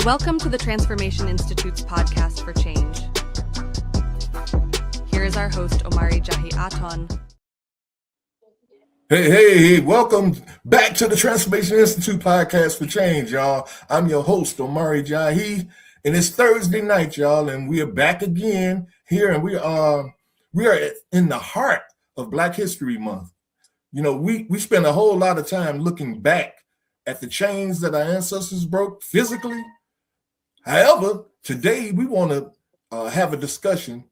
Welcome to the Transformation Institute's podcast for change. Here is our host, OMARI Jahi Aton. Hey, welcome back to the Transformation Institute podcast for change, y'all. I'm your host, OMARI Jahi, and it's Thursday night, y'all, and we are back again here, and we are in the heart of Black History Month. You know, we spend a whole lot of time looking back at the chains that our ancestors broke physically. However, today we want to have a discussion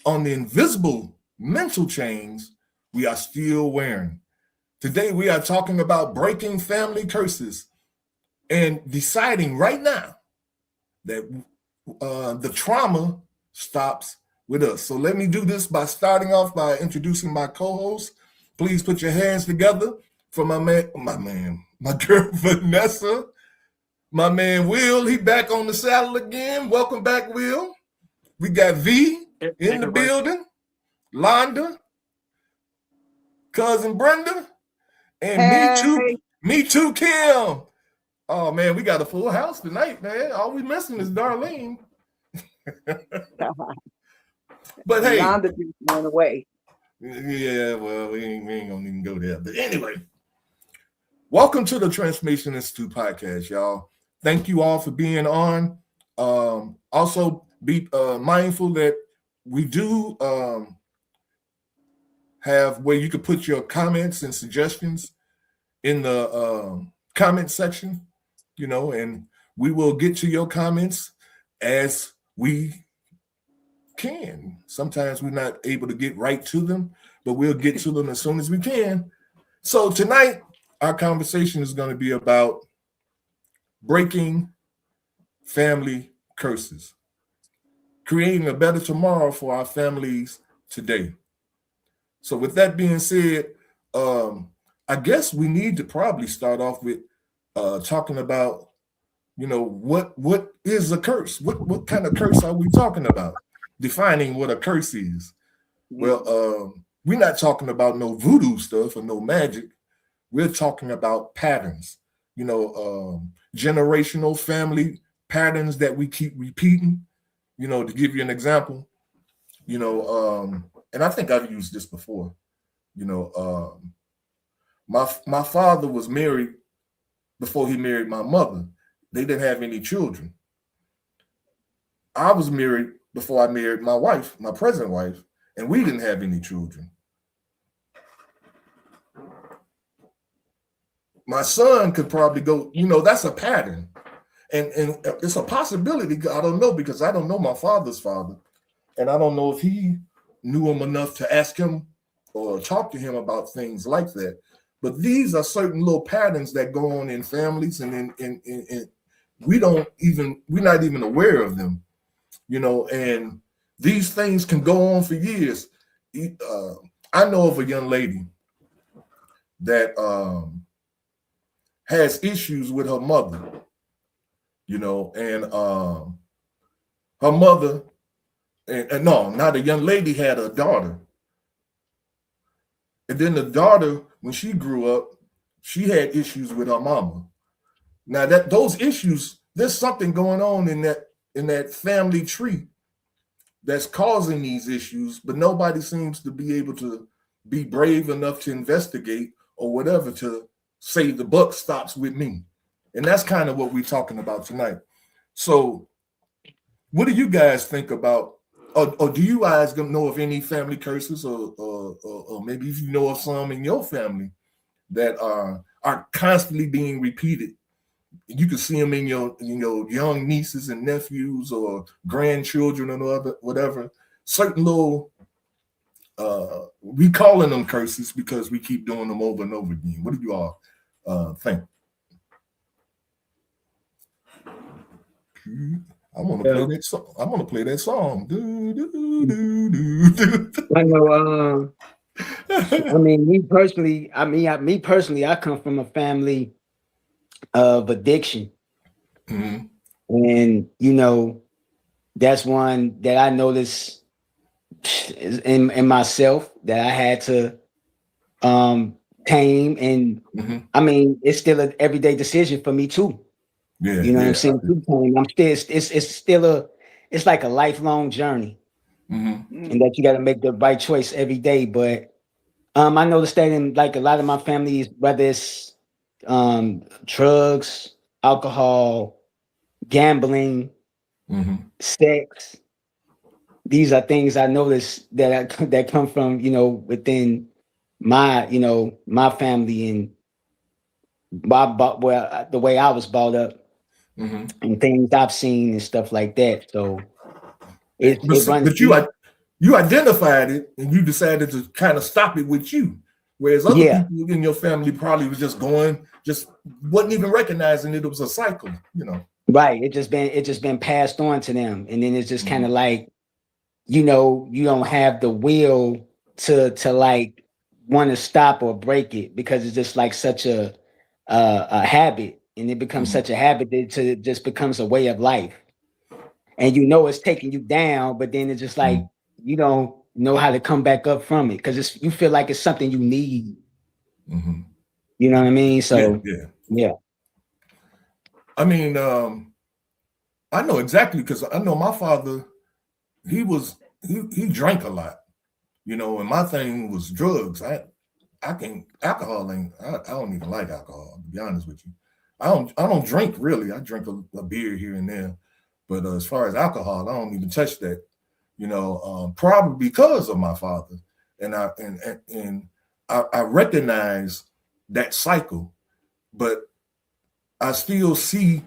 on the invisible mental chains we are still wearing. Today we are talking about breaking family curses and deciding right now that the trauma stops with us. So let me do this by starting off by introducing my co-host. Please put your hands together for my girl Vanessa, my man Will. He back on the saddle again. Welcome back, Will. We got V in the building, Londa, cousin Brenda, and me too, Kim. Oh man, we got a full house tonight, man. All we missing is Darlene. But hey, Londa just went away. Yeah, well, we ain't gonna even go there. But anyway, welcome to the Transformation Institute podcast, y'all. Thank you all for being on. Also, be mindful that we do have where you can put your comments and suggestions in the comment section, you know, and we will get to your comments as we can. Sometimes we're not able to get right to them, but we'll get to them as soon as we can. So tonight, our conversation is going to be about breaking family curses, creating a better tomorrow for our families today. So with that being said, I guess we need to probably start off with talking about, you know, what is a curse? What kind of curse are we talking about? Defining what a curse is. Well, we're not talking about no voodoo stuff or no magic. We're talking about patterns, you know, generational family patterns that we keep repeating. You know, to give you an example, you know, and I think I've used this before. You know, my father was married before he married my mother. They didn't have any children. I was married before I married my wife, my present wife, and we didn't have any children. My son could probably go, you know, that's a pattern. And it's a possibility. I don't know, because I don't know my father's father. And I don't know if he knew him enough to ask him or talk to him about things like that. But these are certain little patterns that go on in families, and we're not even aware of them. You know, and these things can go on for years. I know of a young lady that has issues with her mother, you know, and her mother, and no, not a young lady, had a daughter. And then the daughter, when she grew up, she had issues with her mama. Now that those issues, there's something going on in that family tree that's causing these issues, but nobody seems to be able to be brave enough to investigate or whatever to say the buck stops with me. And that's kind of what we're talking about tonight. So what do you guys think about, or do you guys know of any family curses, or maybe if you know of some in your family that are constantly being repeated? You can see them in your young nieces and nephews or grandchildren or whatever. Certain little, we calling them curses because we keep doing them over and over again. What do you all think? I want to play that song. I want to play that song. Do, do, do, do, do. I know. I mean, me personally, I come from a family of addiction. Mm-hmm. And, you know, that's one that I noticed in myself that I had to tame. And I mean, it's still an everyday decision for me too. Yeah, You know what I'm yeah. saying? I'm still, it's still it's like a lifelong journey, Mm-hmm. and that you got to make the right choice every day. But I noticed that in like a lot of my families, whether it's drugs, alcohol, gambling, Mm-hmm. sex, these are things I noticed that come from, within my, my family and the way I was brought up Mm-hmm. and things I've seen and stuff like that. So it runs But deep. you identified it and you decided to kind of stop it with you. Whereas other Yeah, people in your family probably was just wasn't even recognizing it was a cycle, you know. right. It just been passed on to them. And then it's just kind Mm-hmm. of like, you don't have the will to like want to stop or break it because it's just like such a habit, and it becomes Mm-hmm. such a habit that it just becomes a way of life. And it's taking you down, but then it's just like you don't know how to come back up from it because you feel like it's something you need. Mm-hmm. You know what I mean? Yeah, So yeah. yeah. I mean, I know exactly because I know my father, he was he drank a lot, you know, and my thing was drugs. I can alcohol ain't I don't even like alcohol, to be honest with you. I don't drink really. I drink a beer here and there. But as far as alcohol, I don't even touch that, you know, probably because of my father. And I recognize that cycle, but I still see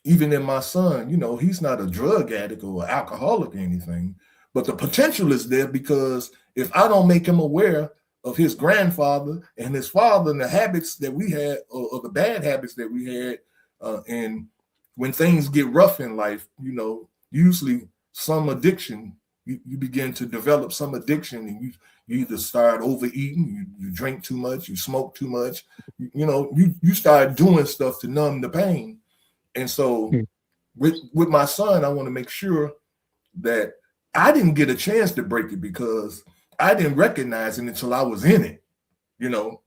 even in my son, you know, he's not a drug addict or an alcoholic or anything, but the potential is there because if I don't make him aware of his grandfather and his father and the habits that we had or the bad habits that we had, and when things get rough in life, you know, usually some addiction, you begin to develop some addiction and you either start overeating, you drink too much, you smoke too much, you start doing stuff to numb the pain. And so with my son, I want to make sure that I didn't get a chance to break it because I didn't recognize it until I was in it. You know,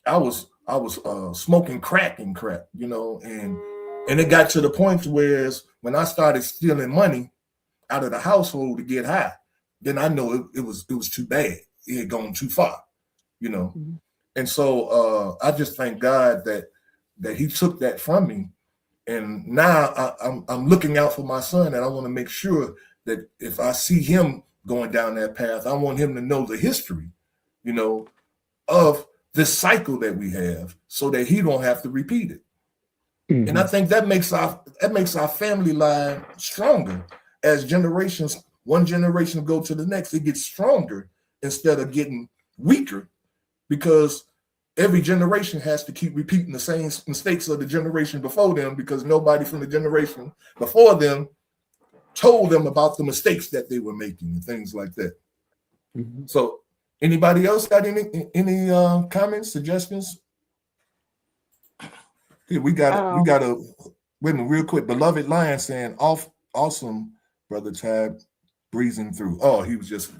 I was smoking crack and crap, you know, and it got to the point where when I started stealing money out of the household to get high, then I know it was too bad. It had gone too far, you know. Mhm. And so I just thank God that He took that from me. And now I'm looking out for my son, and I want to make sure that if I see him going down that path, I want him to know the history, you know, of this cycle that we have, so that he don't have to repeat it. And I Mhm. think that makes our family line stronger as generations, one generation go to the next, it gets stronger instead of getting weaker because every generation has to keep repeating the same mistakes of the generation before them because nobody from the generation before them told them about the mistakes that they were making and things like that. Mhm. So, anybody else got any comments, suggestions? Here we got a wait a minute, real quick. Beloved Lion saying, "Off, awesome, brother Tab, breezing through." Oh, he was just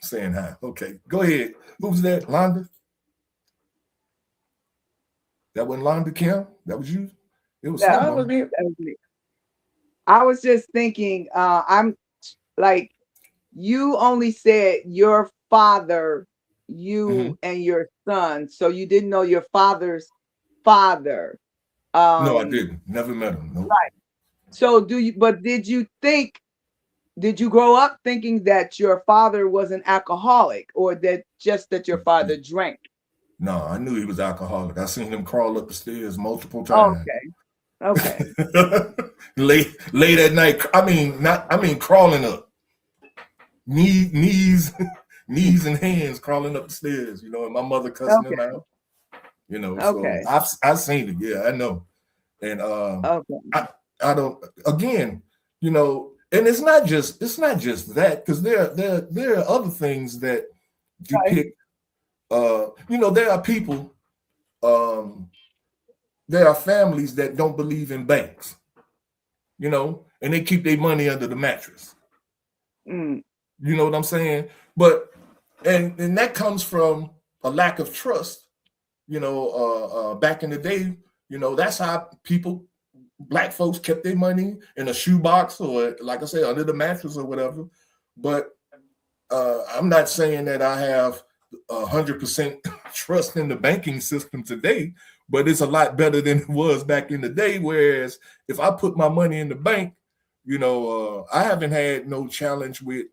saying hi. Okay, go ahead. Who's that? Londa? That wasn't Londa Kim? That was you? It was That was someone. me. That was me. I was just thinking, I'm like, you only said your father, Mhm. you and your son, so you didn't know your father's father. No, I Um, didn't. Never met him. Nope. right. So but did you grow up thinking that your father was an alcoholic or that your father drank? No, I knew he was alcoholic. I seen him crawl up the stairs multiple times. Okay. Okay. late at night. I mean crawling up. Knees, knees and hands crawling up the stairs, you know, and my mother cussing him Okay. out, you know. So Okay. I've seen it, yeah, I know. And Okay. I don't again, you know, and it's not just that, because there are other things that Okay. depict there are people, um, there are families that don't believe in banks, you know, and they keep their money under the mattress. Mm, You know what I'm saying? But and that comes from a lack of trust. Back in the day, that's how people black folks kept their money in a shoebox or, like I say, under the mattress or whatever. But I'm not saying that I have 100% trust in the banking system today, but it's a lot better than it was back in the day. Whereas if I put my money in the bank, I haven't had no challenge with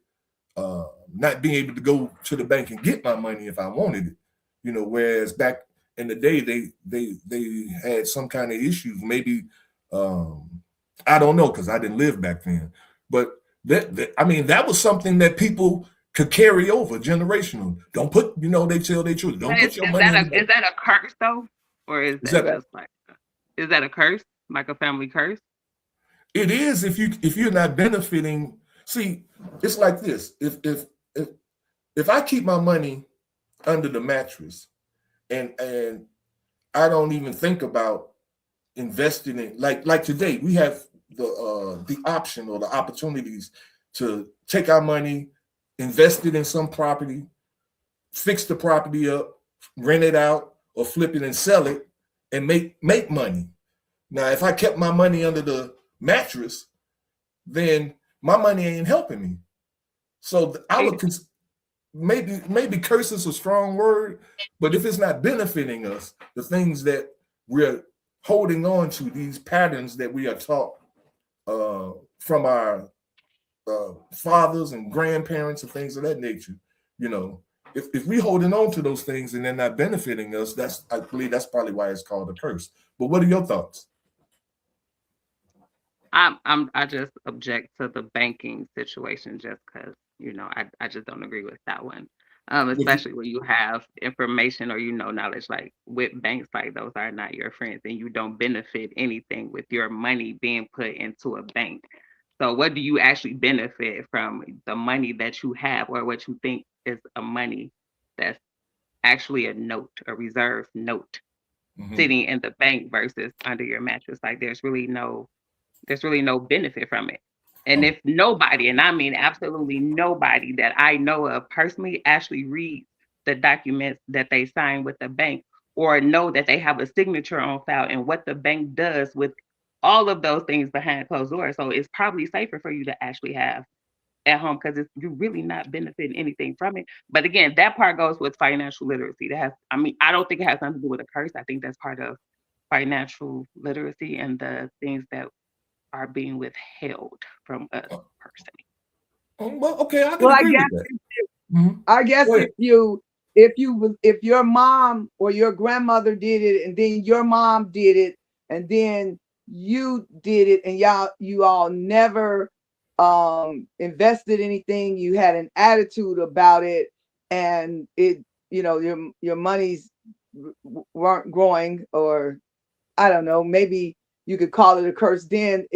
not being able to go to the bank and get my money if I wanted it. Whereas back in the day, they had some kind of issues. Maybe I don't know because I didn't live back then. But that was something that people could carry over generational. Don't put, they tell their children, don't put your money in the bank. Is that a curse though, or is that just like, is that a curse, like a family curse? It is if you're not benefiting. See, it's like this. If I keep my money under the mattress and I don't even think about investing in, like today we have the option or the opportunities to take our money, invest it in some property, fix the property up, rent it out, or flip it and sell it and make money. Now, if I kept my money under the mattress, then my money ain't helping me. So I would maybe curse is a strong word, but if it's not benefiting us, the things that we're holding on to, these patterns that we are taught from our fathers and grandparents and things of that nature, if we're holding on to those things and they're not benefiting us, I believe that's probably why it's called a curse. But what are your thoughts? I just object to the banking situation just because, I just don't agree with that one. Especially when you have information or knowledge, like with banks, like those are not your friends and you don't benefit anything with your money being put into a bank. So what do you actually benefit from the money that you have, or what you think is a money that's actually a note, a reserve note, sitting in the bank versus under your mattress? Like there's really no benefit from it. And if nobody, and I mean absolutely nobody that I know of personally, actually reads the documents that they sign with the bank or know that they have a signature on file and what the bank does with all of those things behind closed doors. So it's probably safer for you to actually have at home because you're really not benefiting anything from it. But again, that part goes with financial literacy. I don't think it has nothing to do with a curse. I think that's part of financial literacy and the things that are being withheld from us personally. Well, okay, I can agree with that. I guess if your mom or your grandmother did it, and then your mom did it, and then you did it, and you all never invested anything, you had an attitude about it, and it, your monies weren't growing, or I don't know, maybe you could call it a curse then,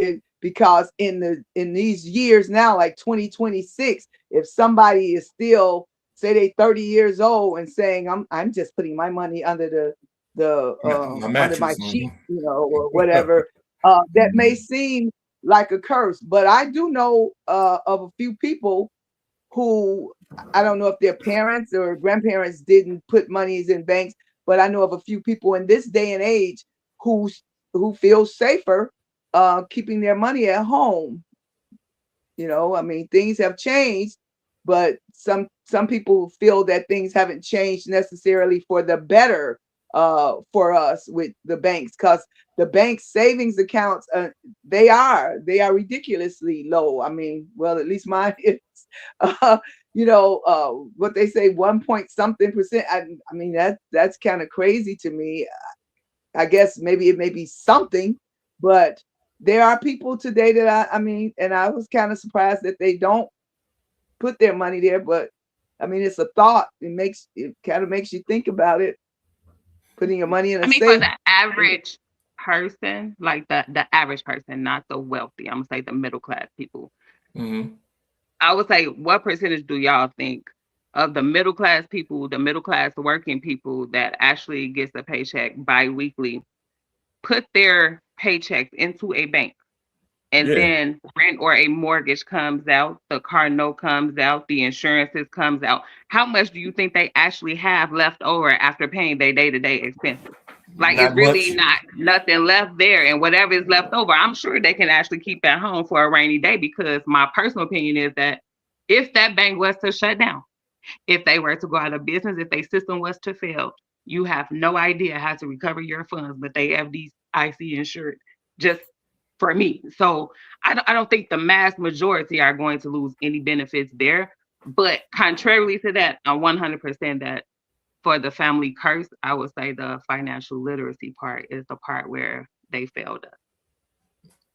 because in these years now, like 2026, if somebody is still, say they 30 years old and saying, I'm just putting my money under under my sheet, or whatever, that may seem like a curse. But I do know of a few people who, I don't know if their parents or grandparents didn't put monies in banks, but I know of a few people in this day and age who feel safer keeping their money at home. I mean, things have changed, but some people feel that things haven't changed necessarily for the better for us with the banks, because the bank savings accounts, they are ridiculously low. I mean, well, at least mine is. What they say, 1.something%. I mean, that's kind of crazy to me. I guess maybe it may be something, but there are people today that I mean, and I was kind of surprised that they don't put their money there. But I mean, it's a thought. It kind of makes you think about it. Putting your money in a safe. For the average person, like the average person, not the wealthy, I'm gonna say the middle class people. I would say, what percentage do y'all think of the middle class people, the middle class working people that actually gets a paycheck bi-weekly, put their paychecks into a bank, and then rent or a mortgage comes out, the car note comes out, the insurances comes out? How much do you think they actually have left over after paying their day-to-day expenses? Like Not it's really much. not nothing left there. And whatever is left over, I'm sure they can actually keep at home for a rainy day, because my personal opinion is that if that bank was to shut down, if they were to go out of business, if their system was to fail, you have no idea how to recover your funds, but they have these IC insured just for me. So I don't think the mass majority are going to lose any benefits there. But contrarily to that, I'm 100% that for the family curse, I would say the financial literacy part is the part where they failed us.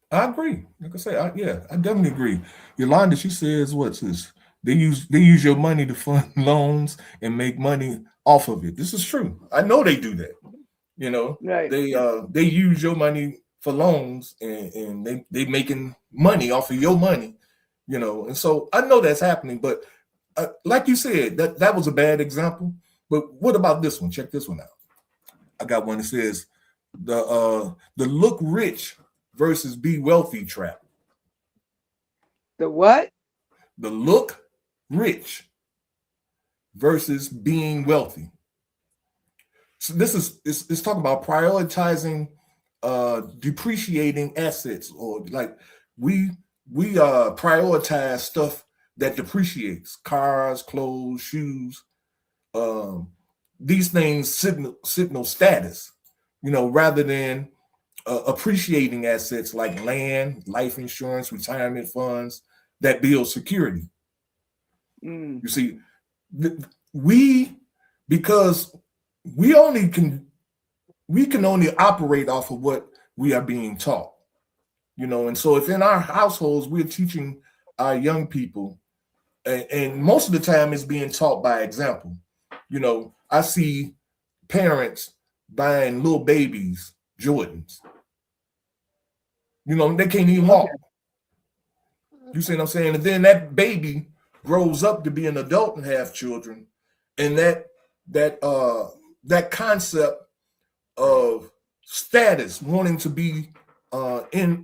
I agree. Like I say, yeah, I definitely agree. Yolanda, she says, what's this? They use your money to fund loans and make money off of it. This is true. I know they do that. You know, Right. they use your money for loans, and they making money off of your money. You know, and so I know that's happening. But like you said, that was a bad example. But what about this one? Check this one out. I got one that says the look rich versus be wealthy trap. The what? The look rich versus being wealthy. So this is it's talking about prioritizing depreciating assets, or like we prioritize stuff that depreciates: cars, clothes, shoes. Um, these things signal status, rather than appreciating assets like land, life insurance, retirement funds that build security. Mm. You see, we because we can only operate off of what we are being taught, and so if in our households we're teaching our young people, and most of the time it's being taught by example. I see parents buying little babies Jordans. They can't even Okay. walk. You see what I'm saying? And then that baby grows up to be an adult and have children, and that concept of status, wanting to be in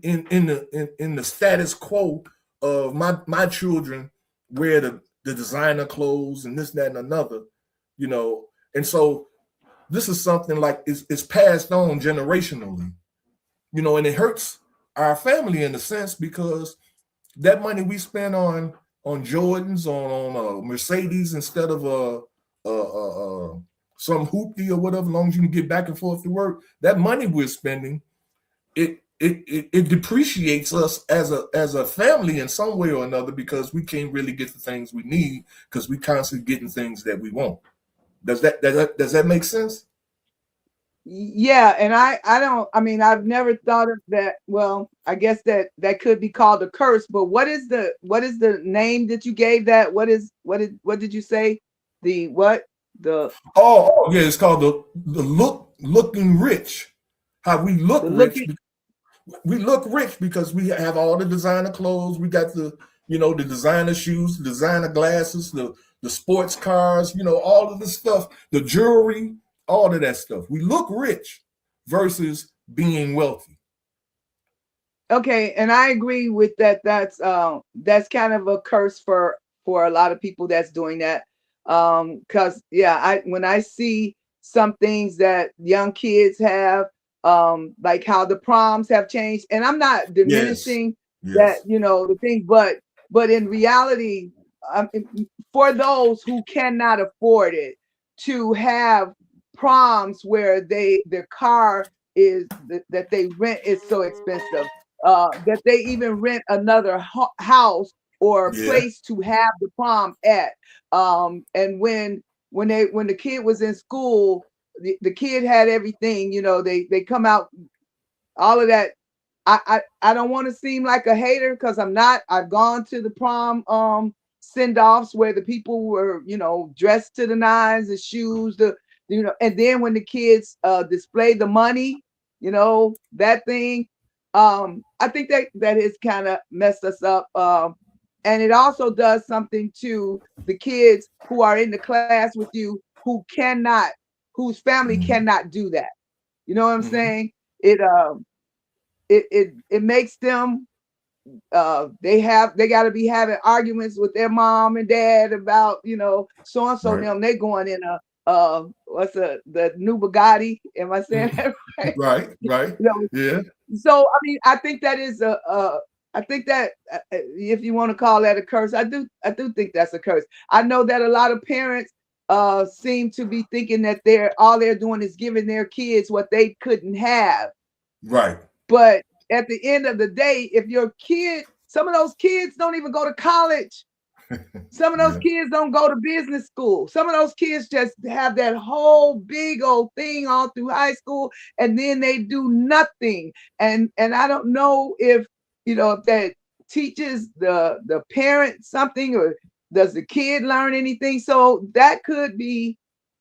the status quo of my children wear the designer clothes and this, that, and another, and so this is something like it's passed on generationally, and it hurts our family in a sense, because that money we spend on Jordans, on Mercedes, instead of some hoopty or whatever, as long as you can get back and forth to work, that money we're spending, it depreciates us as a family in some way or another, because we can't really get the things we need because we constantly getting things that we want. Does that make sense? Yeah, and I mean, I've never thought of that. Well, I guess that could be called a curse, but what is the name that you gave that? What did you say? The what? The Oh, yeah, it's called the looking rich. How we look the rich. looking We look rich because we have all the designer clothes. We got the designer shoes, the designer glasses, the sports cars, all of the stuff, the jewelry, all of that stuff. We look rich versus being wealthy. Okay, and I agree with that. That's kind of a curse for a lot of people that's doing that. Because yeah, I when I see some things that young kids have, like how the proms have changed, and I'm not Yes. diminishing that, Yes. the thing, but in reality, um, for those who cannot afford it, to have proms where their car that they rent is so expensive, that they even rent another house or Yeah. place to have the prom at. And when the kid was in school, the kid had everything. They come out all of that. I don't want to seem like a hater, because I'm not. I've gone to the prom send-offs where the people were, dressed to the nines, the shoes, and then when the kids display the money, that thing, I think that has kind of messed us up. And it also does something to the kids who are in the class with you, whose family Mhm. cannot do that. You know what I'm Mhm. saying? It makes them, they got to be having arguments with their mom and dad about, so and so Right. them, they going in what's the new Bugatti? Am I saying that right? Right. You know, Yeah. so I mean, I think that is I think that if you want to call that a curse, I do think that's a curse. I know that a lot of parents seem to be thinking that all they're doing is giving their kids what they couldn't have. Right. But at the end of the day, if your kid, some of those kids don't even go to college. Some of those kids don't go to business school. Some of those kids just have that whole big old thing all through high school, and then they do nothing. And I don't know if if that teaches the parent something, or does the kid learn anything. So that could be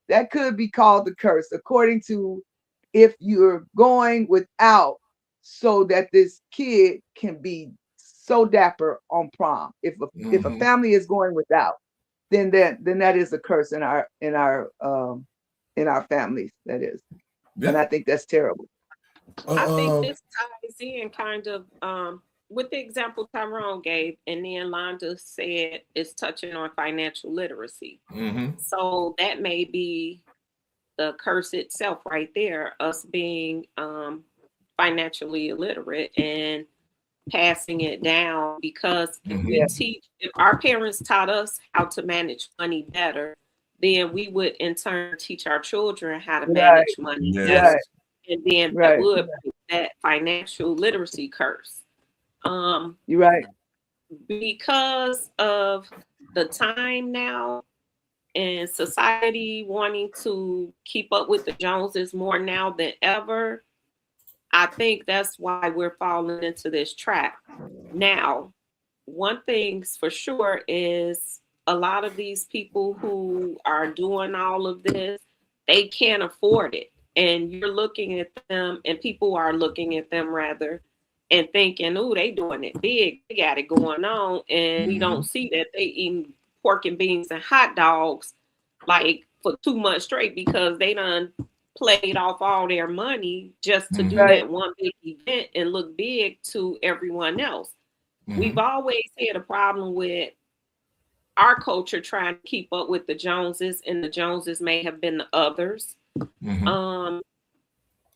called the curse, according to if you're going without so that this kid can be so dapper on prom. If a family is going without, then that is a curse in our families. That is, and I think that's terrible. I think this ties in kind of with the example Tyrone gave, and then Londa said it's touching on financial literacy. So that may be the curse itself right there, us being financially illiterate and passing it down, because if our parents taught us how to manage money better, then we would in turn teach our children how to manage money better. And then that would be that financial literacy curse. You're right. Because of the time now and society wanting to keep up with the Joneses more now than ever, I think that's why we're falling into this trap. Now, one thing's for sure is a lot of these people who are doing all of this, they can't afford it. And you're looking at them, and people are looking at them rather, and thinking, oh, they doing it big. They got it going on. And we don't see that they eating pork and beans and hot dogs like for 2 months straight, because they done played off all their money just to do that one big event and look big to everyone else. We've always had a problem with our culture trying to keep up with the Joneses, and the Joneses may have been the others.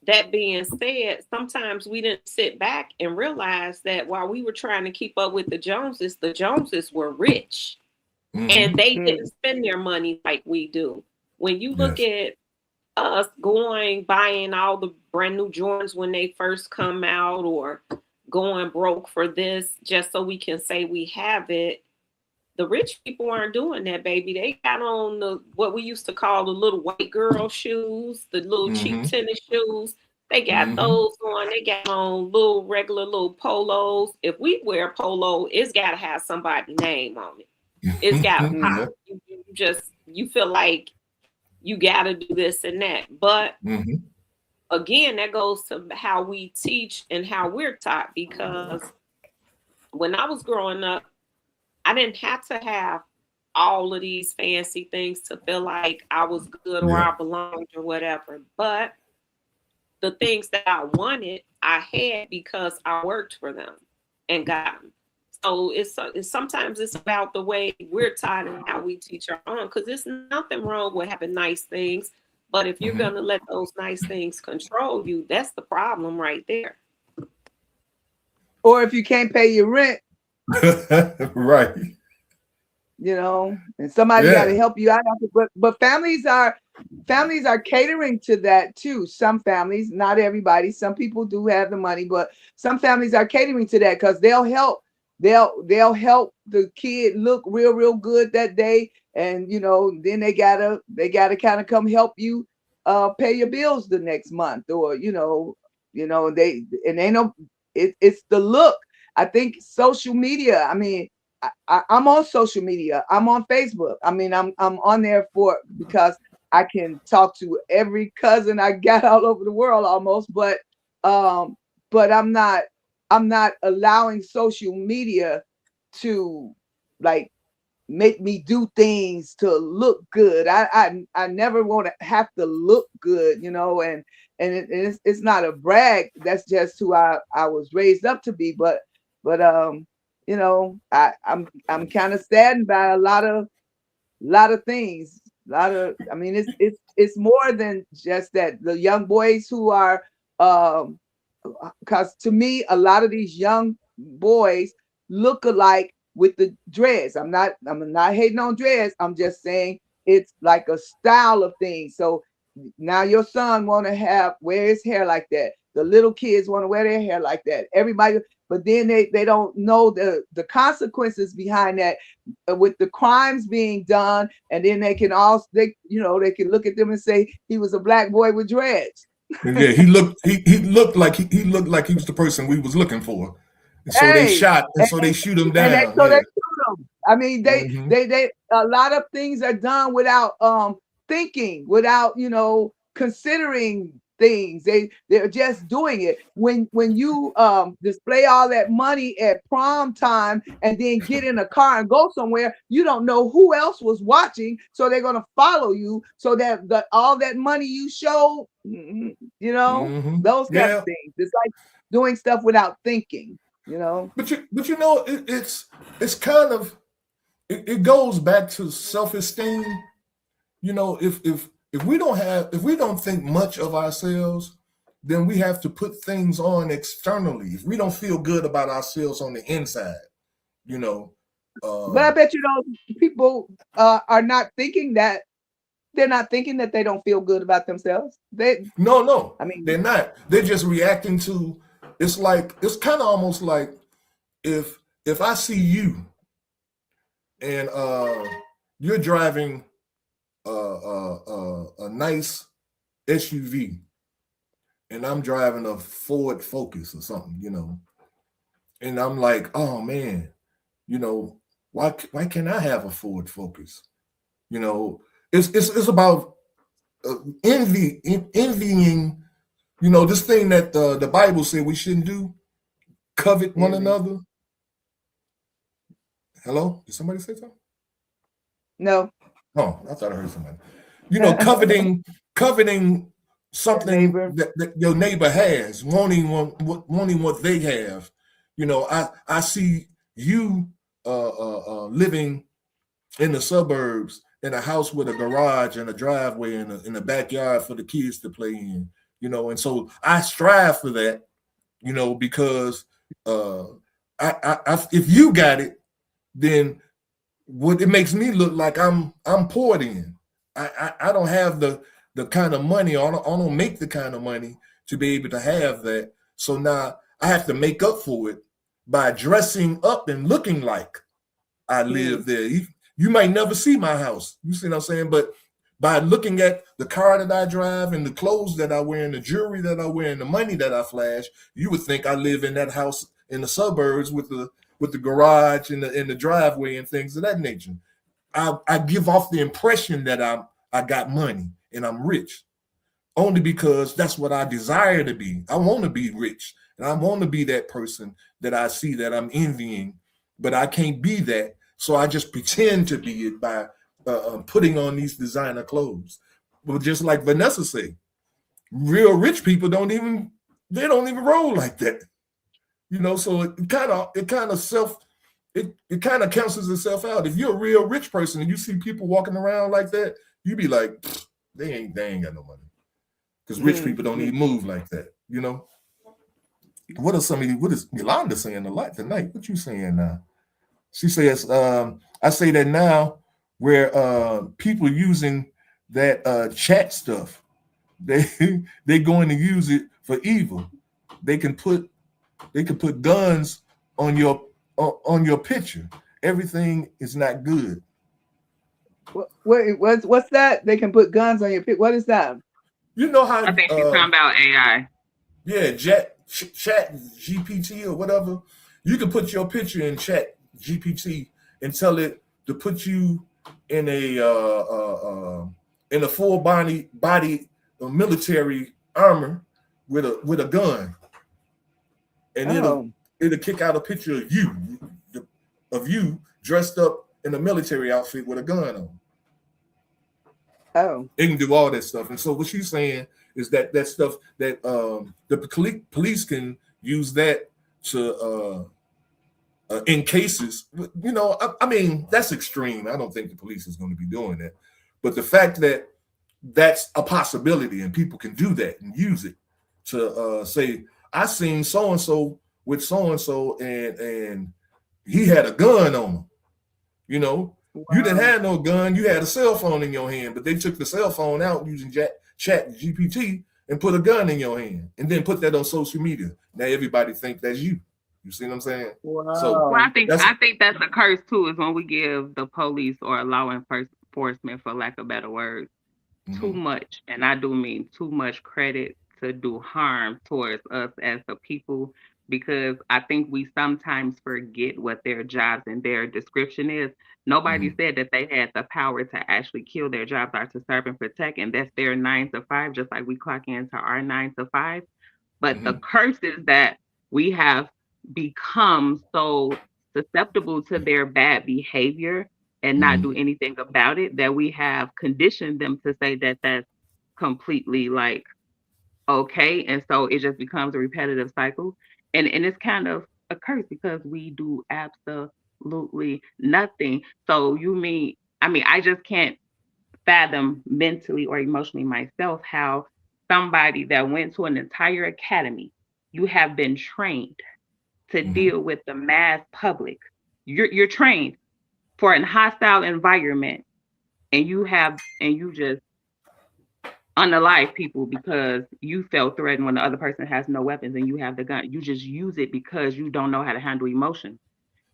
That being said, sometimes we didn't sit back and realize that while we were trying to keep up with the Joneses were rich, and they didn't spend their money like we do. When you look at us buying all the brand new Jordans when they first come out, or going broke for this just so we can say we have it, the rich people aren't doing that, baby. They got on what we used to call the little white girl shoes, the little cheap tennis shoes. They got those on. They got on little regular little polos. If we wear a polo, it's got to have somebody's name on it. It's got to pop. You feel like you got to do this and that. But again, that goes to how we teach and how we're taught, because when I was growing up, I didn't have to have all of these fancy things to feel like I was good or I belonged or whatever. But the things that I wanted, I had because I worked for them and got them. So it's sometimes it's about the way we're taught and how we teach our own, because there's nothing wrong with having nice things. But if you're going to let those nice things control you, that's the problem right there. Or if you can't pay your rent. Right. And somebody got to help you out. But families are catering to that too. Some families, not everybody. Some people do have the money, but some families are catering to that, because they'll help the kid look real good that day, and then they gotta kind of come help you pay your bills the next month, or it's the look. I think social media. I mean, I'm on social media. I'm on Facebook. I mean, I'm on there because I can talk to every cousin I got all over the world almost. But I'm not allowing social media to like make me do things to look good. I never want to have to look good, and it's not a brag. That's just who I was raised up to be. But I'm kind of saddened by a lot of things I mean, it's more than just that. The young boys who are, because to me, a lot of these young boys look alike with the dreads. I'm not hating on dreads. I'm just saying it's like a style of things. So now your son want to wear his hair like that. The little kids want to wear their hair like that. Everybody, but then they don't know the consequences behind that, with the crimes being done, and then they can can look at them and say he was a black boy with dreads. And yeah, he looked like he was the person we was looking for. And so they shot, and so they shoot him down. They shoot him. I mean, they a lot of things are done without thinking, without considering things. They're just doing it. When you display all that money at prom time and then get in a car and go somewhere, you don't know who else was watching, so they're gonna follow you, so that all that money you show, those kind of things. It's like doing stuff without thinking, But it's kind of it goes back to self-esteem. If we don't think much of ourselves, then we have to put things on externally. If we don't feel good about ourselves on the inside, but I bet people are not thinking that. They're not thinking that they don't feel good about themselves. No. I mean, they're not. They're just reacting to. It's kind of almost like if I see you and you're driving a nice SUV and I'm driving a Ford Focus or something, and I'm like, oh man, why can't I have a Ford Focus? It's about envying, this thing that the Bible said we shouldn't do, covet one another. Hello? Did somebody say something? No. Oh, I thought I heard somebody. Coveting something that your neighbor has, wanting what they have. I see you living in the suburbs in a house with a garage and a driveway and in a backyard for the kids to play in. And so I strive for that, because if you got it, then what it makes me look like I'm poured in. I don't have the kind of money, or I don't make the kind of money to be able to have that. So now I have to make up for it by dressing up and looking like I live there. You might never see my house. You see what I'm saying? But by looking at the car that I drive and the clothes that I wear and the jewelry that I wear and the money that I flash, you would think I live in that house in the suburbs with the garage and the driveway and things of that nature. I give off the impression that I got money and I'm rich, only because that's what I desire to be. I want to be rich, and I want to be that person that I see that I'm envying, but I can't be that. So I just pretend to be it by putting on these designer clothes. But just like Vanessa said, real rich people don't even roll like that. So it kind of cancels itself out. If you're a real rich person and you see people walking around like that, you be like, they ain't got no money. Because rich people don't even move like that, What is Yolanda saying a lot tonight? What you saying now? She says, I say that now where people using that chat stuff, they're going to use it for evil. They can put guns on your picture. Everything is not good. What's that? They can put guns on your picture. What is that? You know how I think she's talking about AI. Yeah, chat GPT or whatever. You can put your picture in chat GPT and tell it to put you in a full body military armor with a gun, and it'll kick out a picture of you dressed up in a military outfit with a gun on. Oh, it can do all that stuff. And so what she's saying is that stuff that the police can use that to in cases, I mean, that's extreme. I don't think the police is going to be doing that. But the fact that that's a possibility and people can do that and use it to say, I seen so and so with so and so, and he had a gun on him. You know, you didn't have no gun, you had a cell phone in your hand, but they took the cell phone out using Chat GPT and put a gun in your hand, and then put that on social media. Now everybody think that's you. You see what I'm saying? Wow. So Well, I think that's a curse too, is when we give the police or law enforcement, for lack of better words, too much, and I do mean too much credit to do harm towards us as the people, because I think we sometimes forget what their jobs and their description is. Nobody said that they had the power to actually kill. Their jobs are to serve and protect, and that's their 9 to 5, just like we clock into our 9 to 5. But the curse is that we have become so susceptible to their bad behavior and not do anything about it, that we have conditioned them to say that that's completely like okay. And so it just becomes a repetitive cycle. And it's kind of a curse because we do absolutely nothing. So I just can't fathom mentally or emotionally myself how somebody that went to an entire academy, you have been trained to deal with the mass public. You're trained for a hostile environment, and you just unalive people because you felt threatened when the other person has no weapons and you have the gun. You just use it because you don't know how to handle emotion.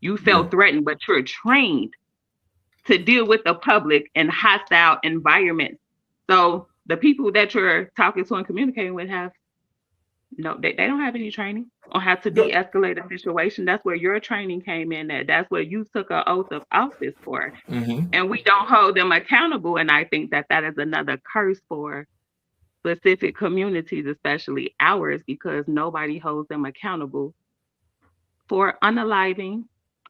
You felt threatened, but you're trained to deal with the public in hostile environments. So the people that you're talking to and communicating with they don't have any training on how to de-escalate a situation. That's where your training came in at. That's where you took an oath of office for. And we don't hold them accountable. And I think that is another curse for specific communities, especially ours, because nobody holds them accountable for unaliving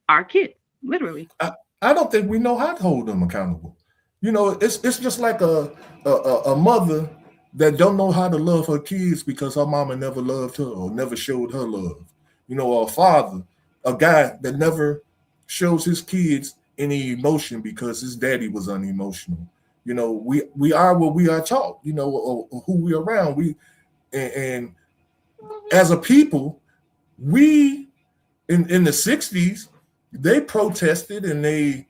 our kids, literally. I don't think we know how to hold them accountable. You know, it's just like a mother that don't know how to love her kids because her mama never loved her or never showed her love. You know, or a father, a guy that never shows his kids any emotion because his daddy was unemotional. You know, we are what we are taught. You know, or who we are around. And as a people, we in the 60s, they protested and they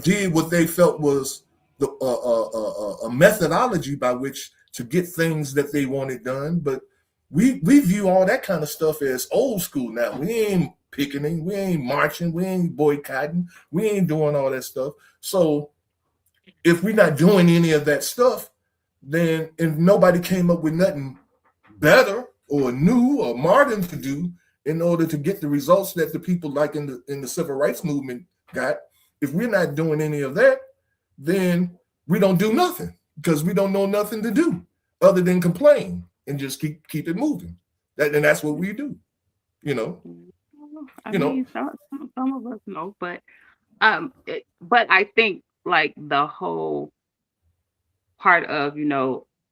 did what they felt was a methodology by which to get things that they wanted done. But we view all that kind of stuff as old school now. We ain't picketing, we ain't marching, we ain't boycotting, we ain't doing all that stuff. So if we're not doing any of that stuff, then if nobody came up with nothing better or new or modern to do in order to get the results that the people like in the civil rights movement got, if we're not doing any of that, then we don't do nothing because we don't know nothing to do other than complain and just keep it moving. And that's what we do, you know. Some of us know, but I think like the whole part of,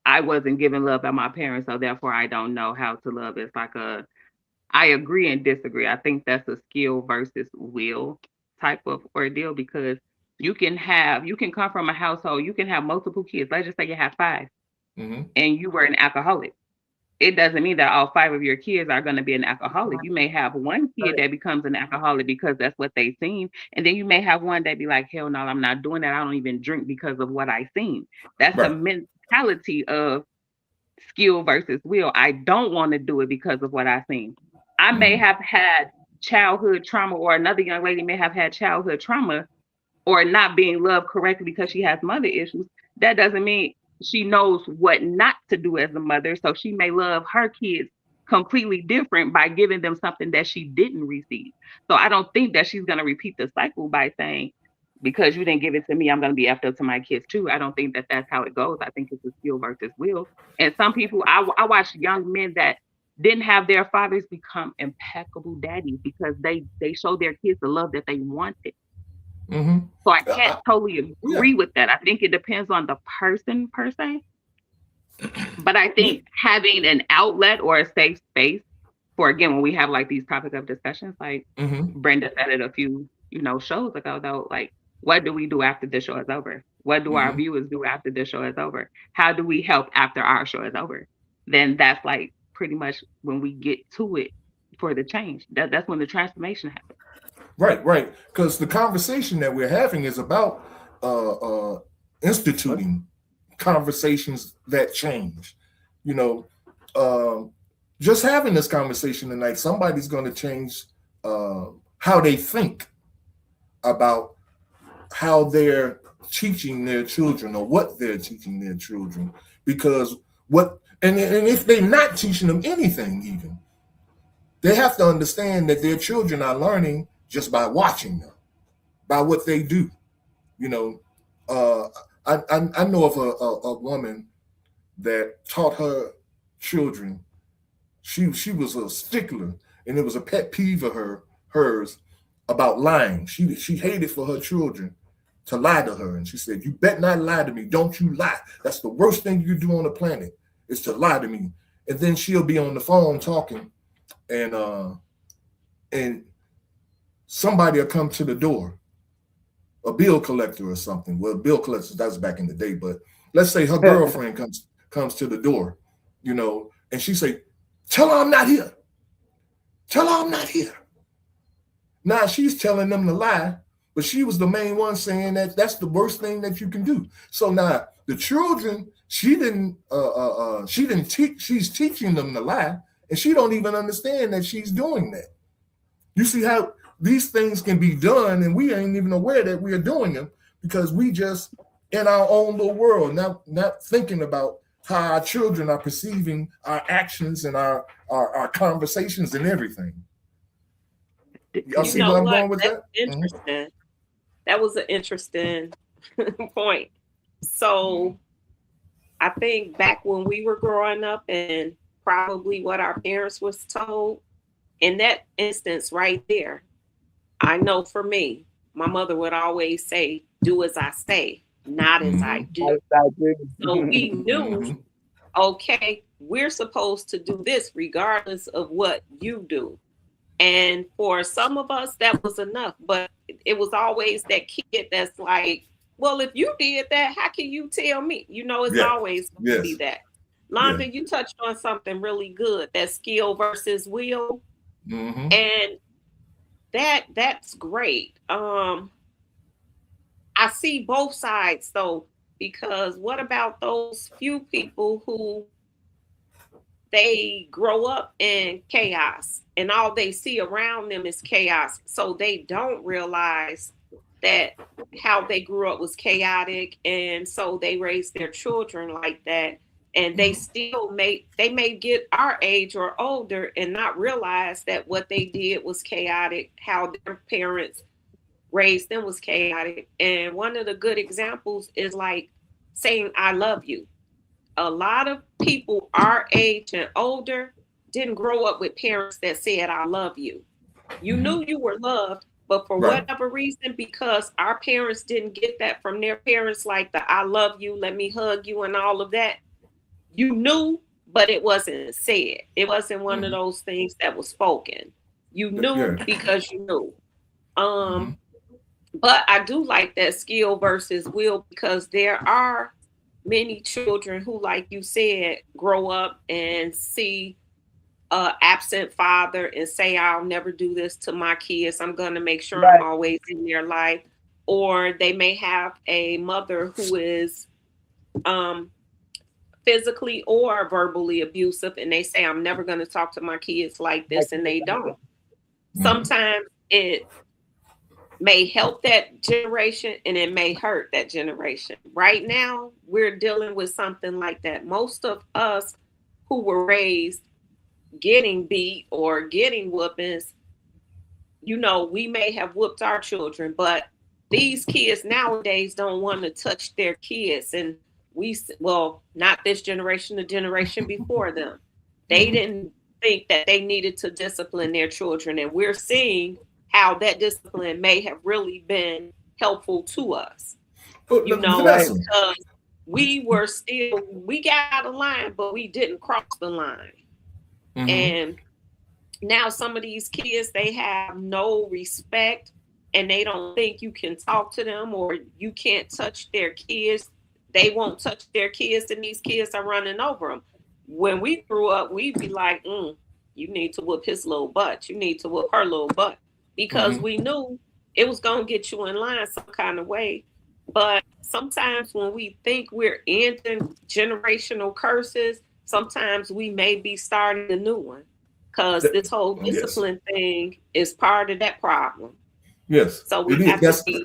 I wasn't given love by my parents, so therefore I don't know how to love. It's like I agree and disagree. I think that's a skill versus will type of ordeal, because you can come from a household, you can have multiple kids. Let's just say you have 5 and you were an alcoholic. It doesn't mean that all 5 of your kids are going to be an alcoholic. You may have one kid that becomes an alcoholic because that's what they've seen. And then you may have one that be like, hell no, I'm not doing that. I don't even drink because of what I've seen. That's a mentality of skill versus will. I don't want to do it because of what I've seen. I may have had childhood trauma, or another young lady may have had childhood trauma or not being loved correctly because she has mother issues. That doesn't mean she knows what not to do as a mother. So she may love her kids completely different by giving them something that she didn't receive. So I don't think that she's going to repeat the cycle by saying, because you didn't give it to me, I'm going to be effed up to my kids too. I don't think that that's how it goes. I think it's a skill versus will. And some people, I watch young men that didn't have their fathers become impeccable daddies because they show their kids the love that they wanted. So I can't totally agree with that. I think it depends on the person per se. But I think having an outlet or a safe space for, again, when we have like these topic of discussions, like Brenda said it a few, shows ago, though, like, what do we do after the show is over? What do our viewers do after the show is over? How do we help after our show is over? Then that's like pretty much when we get to it for the change. That's when the transformation happens. Right. Because the conversation that we're having is about instituting conversations that change. You know, just having this conversation tonight, somebody's going to change how they think about how they're teaching their children or what they're teaching their children. Because and if they're not teaching them anything, even, they have to understand that their children are learning just by watching them, by what they do. You know, I know of a woman that taught her children. She was a stickler, and it was a pet peeve of hers about lying. She hated for her children to lie to her, and she said, "You bet not lie to me. Don't you lie. That's the worst thing you do on the planet is to lie to me." And then she'll be on the phone talking, and somebody will come to the door, a bill collector or something. Well, bill collectors, that was back in the day, but let's say her girlfriend comes to the door, you know, and she say, "Tell her I'm not here. Tell her I'm not here." Now she's telling them to lie, but she was the main one saying that that's the worst thing that you can do. So now the children, she didn't teach, she's teaching them to lie, and she don't even understand that she's doing that. You see how these things can be done, and we ain't even aware that we are doing them because we just in our own little world, not thinking about how our children are perceiving our actions and our conversations and everything. Y'all see where I'm going with that? Interesting. Mm-hmm. That was an interesting point. So I think back when we were growing up and probably what our parents was told, in that instance right there, I know for me, my mother would always say, "Do as I say, not as I do." So we knew, okay, we're supposed to do this regardless of what you do. And for some of us, that was enough. But it was always that kid that's like, "Well, if you did that, how can you tell me?" You know, it's always going to be that. Londa, you touched on something really good, that skill versus will. And that's great. I see both sides though, because what about those few people who they grow up in chaos and all they see around them is chaos, so they don't realize that how they grew up was chaotic, and so they raise their children like that, and they still may get our age or older and not realize that what they did was chaotic, how their parents raised them was chaotic. And one of the good examples is like saying "I love you." A lot of people our age and older didn't grow up with parents that said "I love you." You knew you were loved, but for whatever reason, because our parents didn't get that from their parents, like the "I love you, let me hug you" and all of that, you knew, but it wasn't said. It wasn't one of those things that was spoken. You knew because you knew. But I do like that skill versus will, because there are many children who, like you said, grow up and see an absent father and say, "I'll never do this to my kids. I'm going to make sure I'm always in their life." Or they may have a mother who is physically or verbally abusive, and they say, "I'm never going to talk to my kids like this," and they don't. Sometimes it may help that generation and it may hurt that generation. Right now, we're dealing with something like that. Most of us who were raised getting beat or getting whoopings, you know, we may have whooped our children, but these kids nowadays don't want to touch their kids. And not this generation, the generation before them. They didn't think that they needed to discipline their children. And we're seeing how that discipline may have really been helpful to us. You know, because we got out of line, but we didn't cross the line. And now some of these kids, they have no respect and they don't think you can talk to them or you can't touch their kids. They won't touch their kids, and these kids are running over them. When we grew up, we'd be like, you need to whoop his little butt. You need to whoop her little butt. Because we knew it was going to get you in line some kind of way. But sometimes when we think we're ending generational curses, sometimes we may be starting a new one. Because this whole discipline thing is part of that problem. Yes. So we have to be,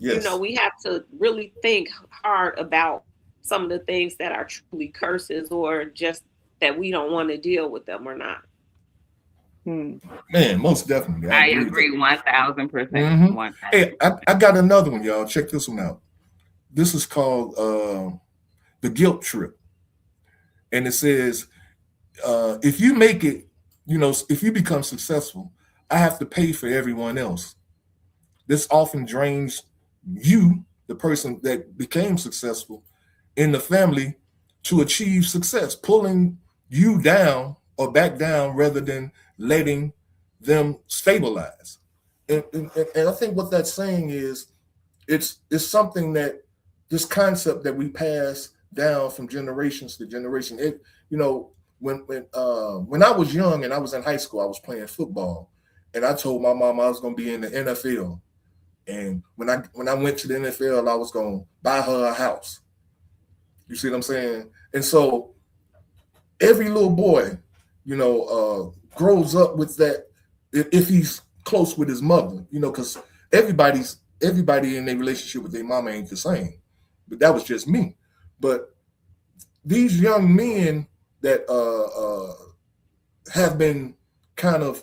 we have to really think hard about some of the things that are truly curses or just that we don't want to deal with them or not. Man, most definitely. I agree 1,000%. Hey, I got another one, y'all. Check this one out. This is called the guilt trip. And it says, if you make it, if you become successful, I have to pay for everyone else. This often drains you, the person that became successful, in the family to achieve success, pulling you down or back down rather than letting them stabilize. And I think what that's saying is it's something that this concept that we pass down from generations to generation. When I was young and I was in high school, I was playing football, and I told my mom I was going to be in the NFL. And when I went to the NFL, I was going to buy her a house. You see what I'm saying? And so every little boy, grows up with that if he's close with his mother, because everybody in their relationship with their mama ain't the same. But that was just me. But these young men that have been kind of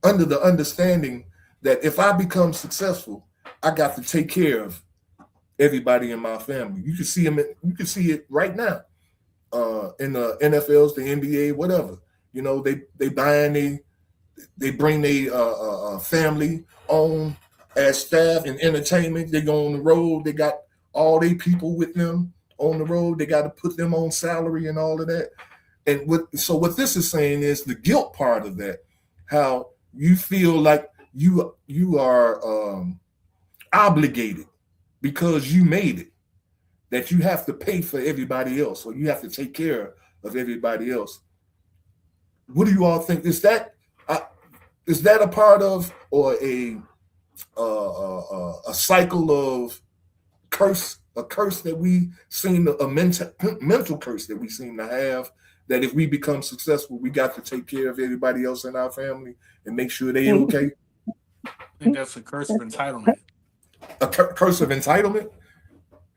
under the understanding that if I become successful, I got to take care of everybody in my family. You can see them. You can see it right now in the NFLs, the NBA, whatever. They bring their family on as staff and entertainment. They go on the road. They got all their people with them on the road. They got to put them on salary and all of that. And what this is saying is the guilt part of that, how you feel like you are obligated because you made it, that you have to pay for everybody else or you have to take care of everybody else. What do you all think? Is that a part of or a cycle of curse? A curse that we seem a mental curse that we seem to have, that if we become successful, we got to take care of everybody else in our family and make sure they okay. I think that's a curse of entitlement. A curse of entitlement?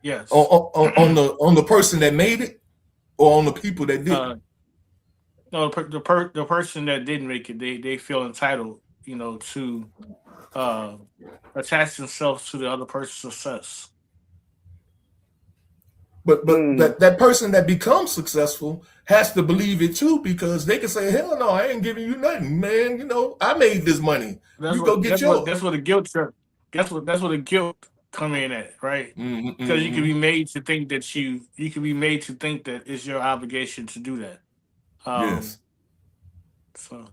Yes. On the person that made it, or on the people that didn't? No, the person that didn't make it, they feel entitled, to attach themselves to the other person's success. But that person that becomes successful has to believe it too, because they can say, "Hell no, I ain't giving you nothing, man. I made this money. You go get yours." That's what the guilt trip. That's what the guilt come in at, right? Because you can be made to think that you can be made to think that it's your obligation to do that. Yes. So.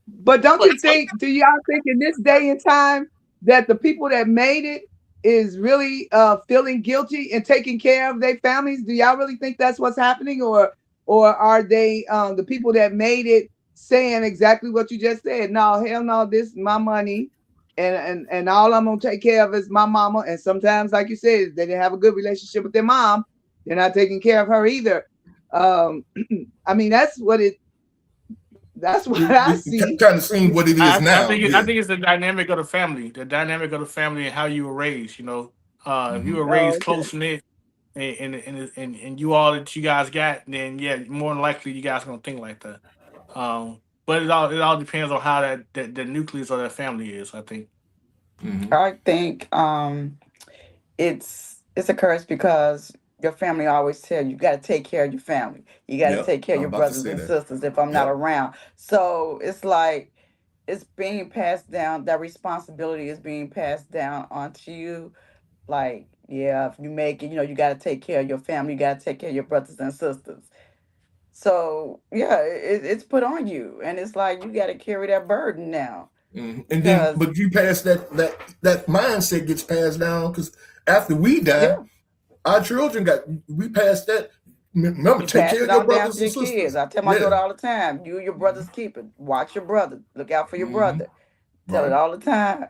But don't you think? Do y'all think in this day and time that the people that made it is really feeling guilty and taking care of their families? Do y'all really think that's what's happening, or are they the people that made it saying exactly what you just said? No, hell no, this is my money, and all I'm gonna take care of is my mama. And sometimes, like you said, they didn't have a good relationship with their mom. They're not taking care of her either. I mean, that's what I see. Kind of seeing what it is now. I think it's the dynamic of the family. The dynamic of the family and how you were raised. If you were raised close knit and you all that you guys got, then yeah, more than likely you guys gonna think like that. But it all depends on how the nucleus of that family is, I think. I think it's a curse because your family always tell you got to take care of your family. You got to take care of your brothers and sisters if I'm not around. So it's like it's being passed down. That responsibility is being passed down onto you. Like, yeah, if you make it, you got to take care of your family. You got to take care of your brothers and sisters. So yeah, it's put on you, and it's like you got to carry that burden now. And then, but you pass that mindset gets passed down, because after we die, our children we passed that. Remember, take care of your brothers and sisters. Kids. I tell my daughter all the time, you your brother's keeper. Watch your brother. Look out for your brother. Tell it all the time.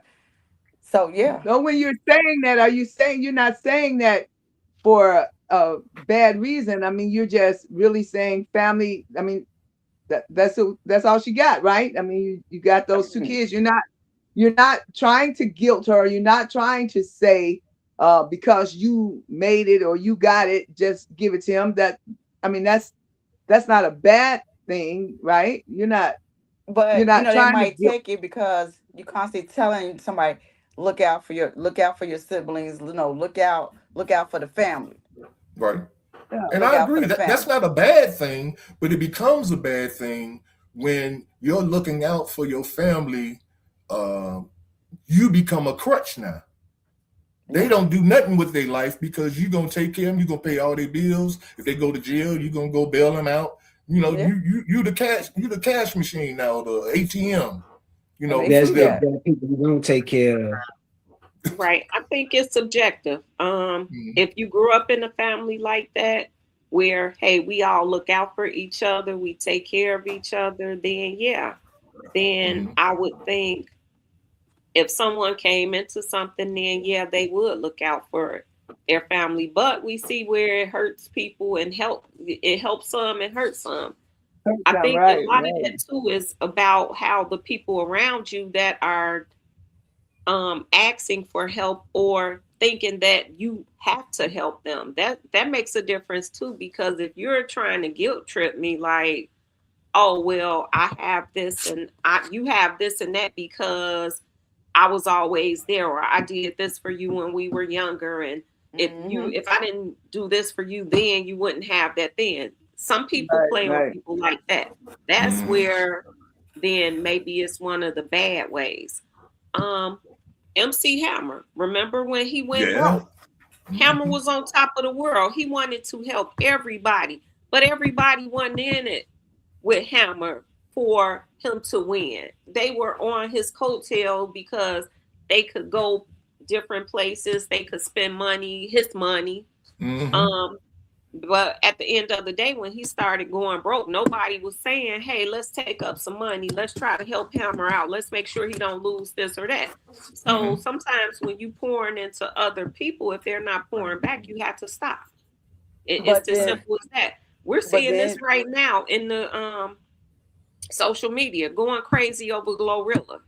So yeah. So when you're saying that, are you saying you're not saying that for a bad reason? I mean, you're just really saying family. I mean, that's all she got, right? I mean, you got those 2 kids. You're not trying to guilt her. You're not trying to say because you made it or you got it, just give it to him. I mean, that's not a bad thing, right? You're not. But you're not they might take it because you constantly telling somebody, look out for your siblings. Look out for the family. Right. Yeah. And I agree that's not a bad thing, but it becomes a bad thing when you're looking out for your family. You become a crutch now. They don't do nothing with their life because you're gonna take care of them. You're gonna pay all their bills. If they go to jail, you're gonna go bail them out. You the cash machine now, the ATM. There's people who don't take care of. Right. I think it's subjective. If you grew up in a family like that, where, hey, we all look out for each other, we take care of each other, then I would think if someone came into something, then they would look out for their family. But we see where it hurts people and it helps some and hurts some. I think a lot of that too is about how the people around you that are asking for help or thinking that you have to help them. That makes a difference too, because if you're trying to guilt trip me like, oh well, I have this and you have this and that because I was always there, or I did this for you when we were younger, and if I didn't do this for you then, you wouldn't have that then. Some people play on people like that. That's where then maybe it's one of the bad ways. MC Hammer, remember when he went broke? Hammer was on top of the world. He wanted to help everybody, but everybody wasn't in it with Hammer for him to win. They were on his coattail because they could go different places. They could spend money, his money. But at the end of the day, when he started going broke, nobody was saying, hey, let's take up some money. Let's try to help Hammer out. Let's make sure he don't lose this or that. So sometimes when you pouring into other people, if they're not pouring back, you have to stop. It's as simple as that. We're seeing this right now in the social media, going crazy over Glorilla.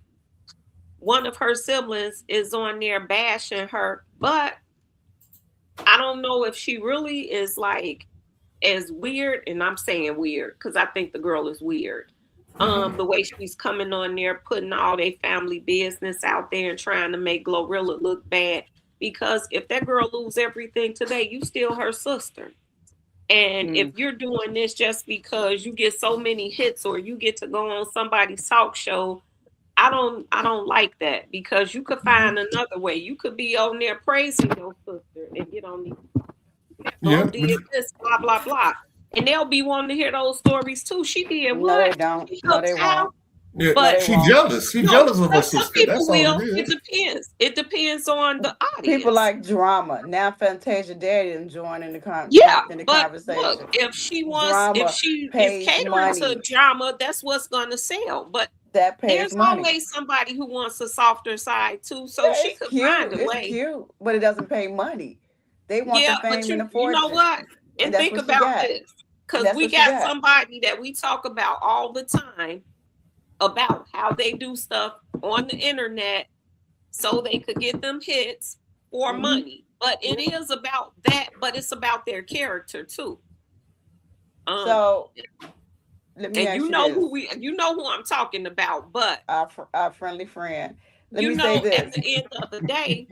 One of her siblings is on there bashing her, but I don't know if she really is like as weird, and I'm saying weird because I think the girl is weird. The way she's coming on there, putting all their family business out there and trying to make Glorilla look bad. Because if that girl lose everything today, you still her sister. And if you're doing this just because you get so many hits or you get to go on somebody's talk show, I don't like that, because you could find another way. You could be on there praising your sister and get on did this, blah, blah, blah. And they'll be wanting to hear those stories too. She did what? No, they don't. No, they won't. Yeah, but she's jealous. She's jealous of her sister. That's all it is. It depends. It depends on the audience. People like drama. Now Fantasia Daddy is joining the conversation. Look, if she wants, if she is catering to drama, that's what's gonna sell. But there's always somebody who wants a softer side too, so she could find a way. It's cute, but it doesn't pay money. They want the fame and the fortune. You know what? And think about this, because we got somebody that we talk about all the time about how they do stuff on the internet so they could get them hits for money. But it is about that, but it's about their character too. So let me ask you know who I'm talking about, but our friendly friend. Let me say this. At the end of the day,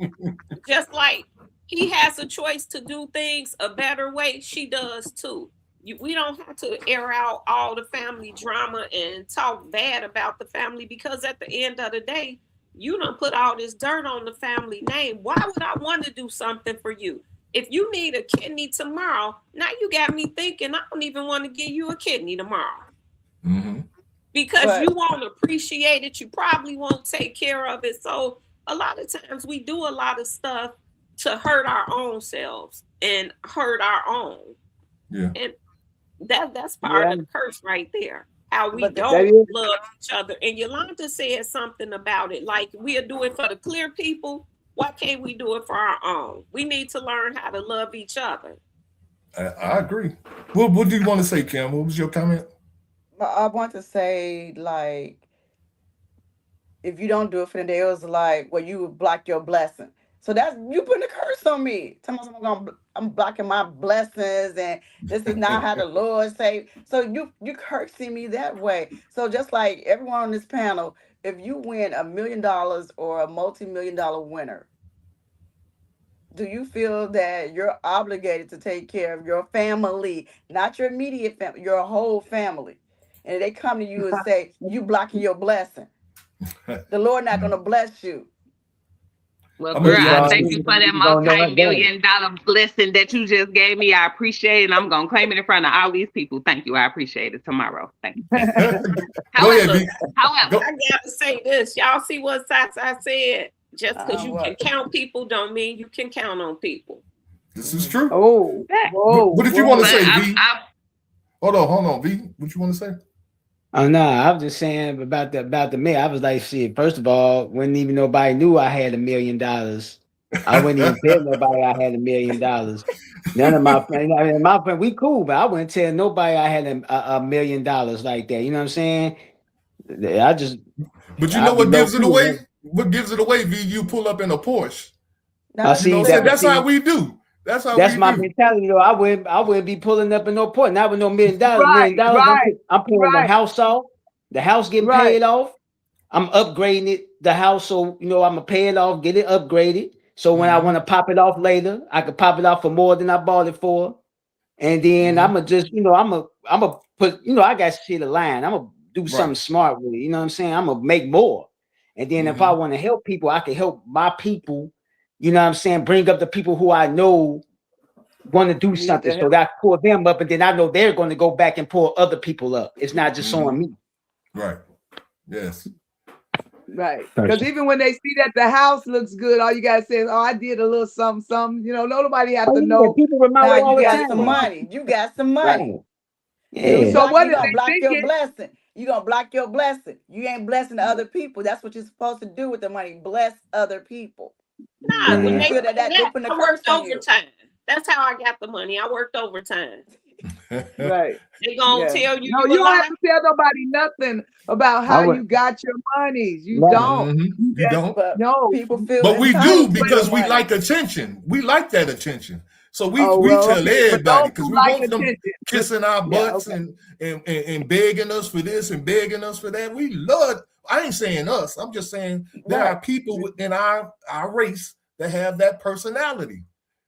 just like he has a choice to do things a better way, she does too. We don't have to air out all the family drama and talk bad about the family, because at the end of the day, you don't put all this dirt on the family name. Why would I want to do something for you? If you need a kidney tomorrow, now you got me thinking I don't even want to give you a kidney tomorrow. because you won't appreciate it. You probably won't take care of it. So a lot of times we do a lot of stuff to hurt our own selves and hurt our own. Yeah. And that's part of the curse right there. How we don't love each other. And Yolanda said something about it. Like, we'll do it for the clear people. Why can't we do it for our own? We need to learn how to love each other. I agree. What do you want to say, Kim? What was your comment? I want to say, like, if you don't do it for the day, it was like, well, you would block your blessing. So that's you putting a curse on me. I'm blocking my blessings, and this is not how the Lord say. So you cursing me that way. So just like everyone on this panel, if you win $1 million or a multi-million-dollar winner, do you feel that you're obligated to take care of your family, not your immediate family, your whole family? And they come to you and say, you blocking your blessing. The Lord not going to bless you. Well, girl, I thank you for that multi-million-dollar blessing that you just gave me. I appreciate it. I'm going to claim it in front of all these people. Thank you. I appreciate it. Tomorrow. Thank you. However, I got to say this. Y'all see what Sasa said? Just because you can count people don't mean you can count on people. This is true. Oh, what did you want to say, V? Hold on, V. What you want to say? Oh no, I was just saying about the mayor. I was like, shit. First of all, when even nobody knew I had $1 million, I wouldn't even tell nobody I had $1 million. None of my friends. I mean, my friend, we cool, but I wouldn't tell nobody I had $1 million like that. You know what I'm saying? I just. But you know what gives it away? What gives it away? V, you pull up in a Porsche. That's how we do. That's my mentality, though. I wouldn't be pulling up in no Porsche, not with no $1 million. $1 million. I'm pulling the house off. The house getting paid off. I'm upgrading the house, so I'm gonna pay it off, get it upgraded. So when I want to pop it off later, I could pop it off for more than I bought it for. And then I'm gonna just, I'm gonna put, I got shit aligned. I'm gonna do something smart with it. You know what I'm saying? I'm gonna make more. And then if I want to help people, I can help my people. You know what I'm saying? Bring up the people who I know want to do something, so that I pull them up, and then I know they're going to go back and pull other people up. It's not just on me. Right. Yes. Right. Because even when they see that the house looks good, all you gotta say is, "Oh, I did a little something." Nobody has to know. People remember all you the got time. some money. You got some money. Right. Yeah. So what you gonna block your blessing? You gonna block your blessing? You ain't blessing the other people. That's what you're supposed to do with the money. Bless other people. Nah, when they feel that they put the curse on overtime. That's how I got the money. I worked overtime. Right. They gonna tell you. No, you don't have to tell nobody nothing about how you got your monies. You don't. You don't. No. People feel. But we do because we like attention. We like that attention. So we tell everybody because we want them kissing our butts and begging us for this and begging us for that. We love. I ain't saying us. I'm just saying there are people in our race that have that personality.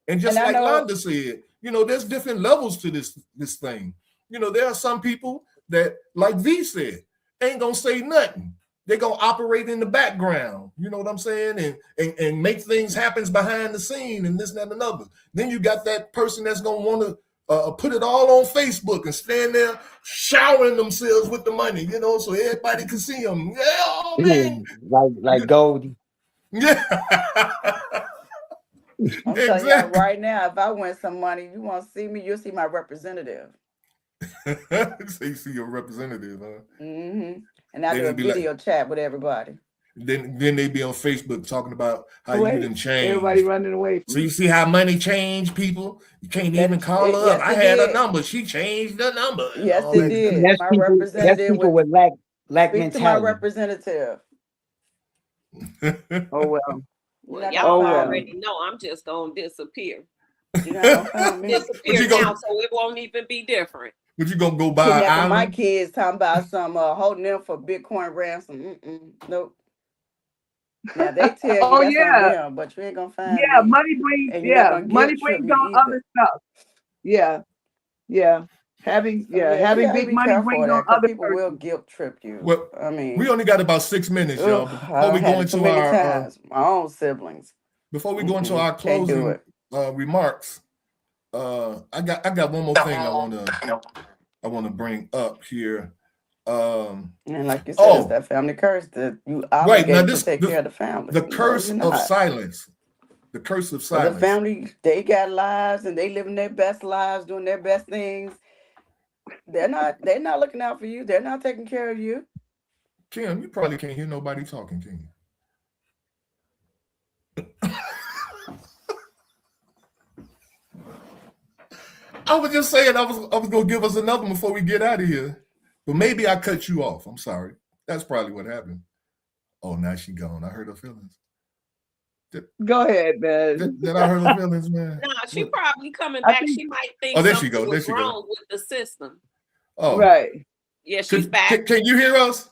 And just like Londa said, there's different levels to this thing. There are some people that, like V said, ain't gonna say nothing. They're gonna operate in the background. You know what I'm saying? And make things happen behind the scene and this and that and another. Then you got that person that's gonna want to put it all on Facebook and stand there showering themselves with the money, so everybody can see them. Yeah, oh, man. Like Goldie. Yeah. I'm telling you right now, if I win some money, you want to see me, you'll see my representative. So you see your representative, huh? Mm-hmm. And I do a video chat with everybody. Then they be on Facebook talking about how you didn't change. Everybody running away. So you see how money changed people? You can't even call her up. I had a number. She changed the number. Yes, it did. That's my people, representative with lack mentality. To my representative. Oh, well. Y'all already know I'm just gonna disappear. Disappear now, so it won't even be different. But you gonna go buy an island? My kids talking about some holding them for Bitcoin ransom. Nope. Now they tell you that's on them, but you ain't gonna find me. Money brings on other stuff. Having big money brings on other people will guilt trip you. Well, I mean, we only got about 6 minutes, y'all. Before we go into our my own siblings. Before we go into our closing remarks, I got one more thing I want to bring up here. And like you said, it's that family curse that you obligated to take care of the family. The curse of silence. The curse of silence. The family, they got lives and they living their best lives, doing their best things. They're not looking out for you. They're not taking care of you. Kim, you probably can't hear nobody talking, can you? I was just saying I was gonna give us another one before we get out of here. But maybe I cut you off. I'm sorry. That's probably what happened. Oh, now she gone. I hurt her feelings. Go ahead, man. Did I hurt her feelings, man? No, she probably coming back. She might think there she something go. was wrong with the system. Oh, right. Yeah, she's back. Can you hear us?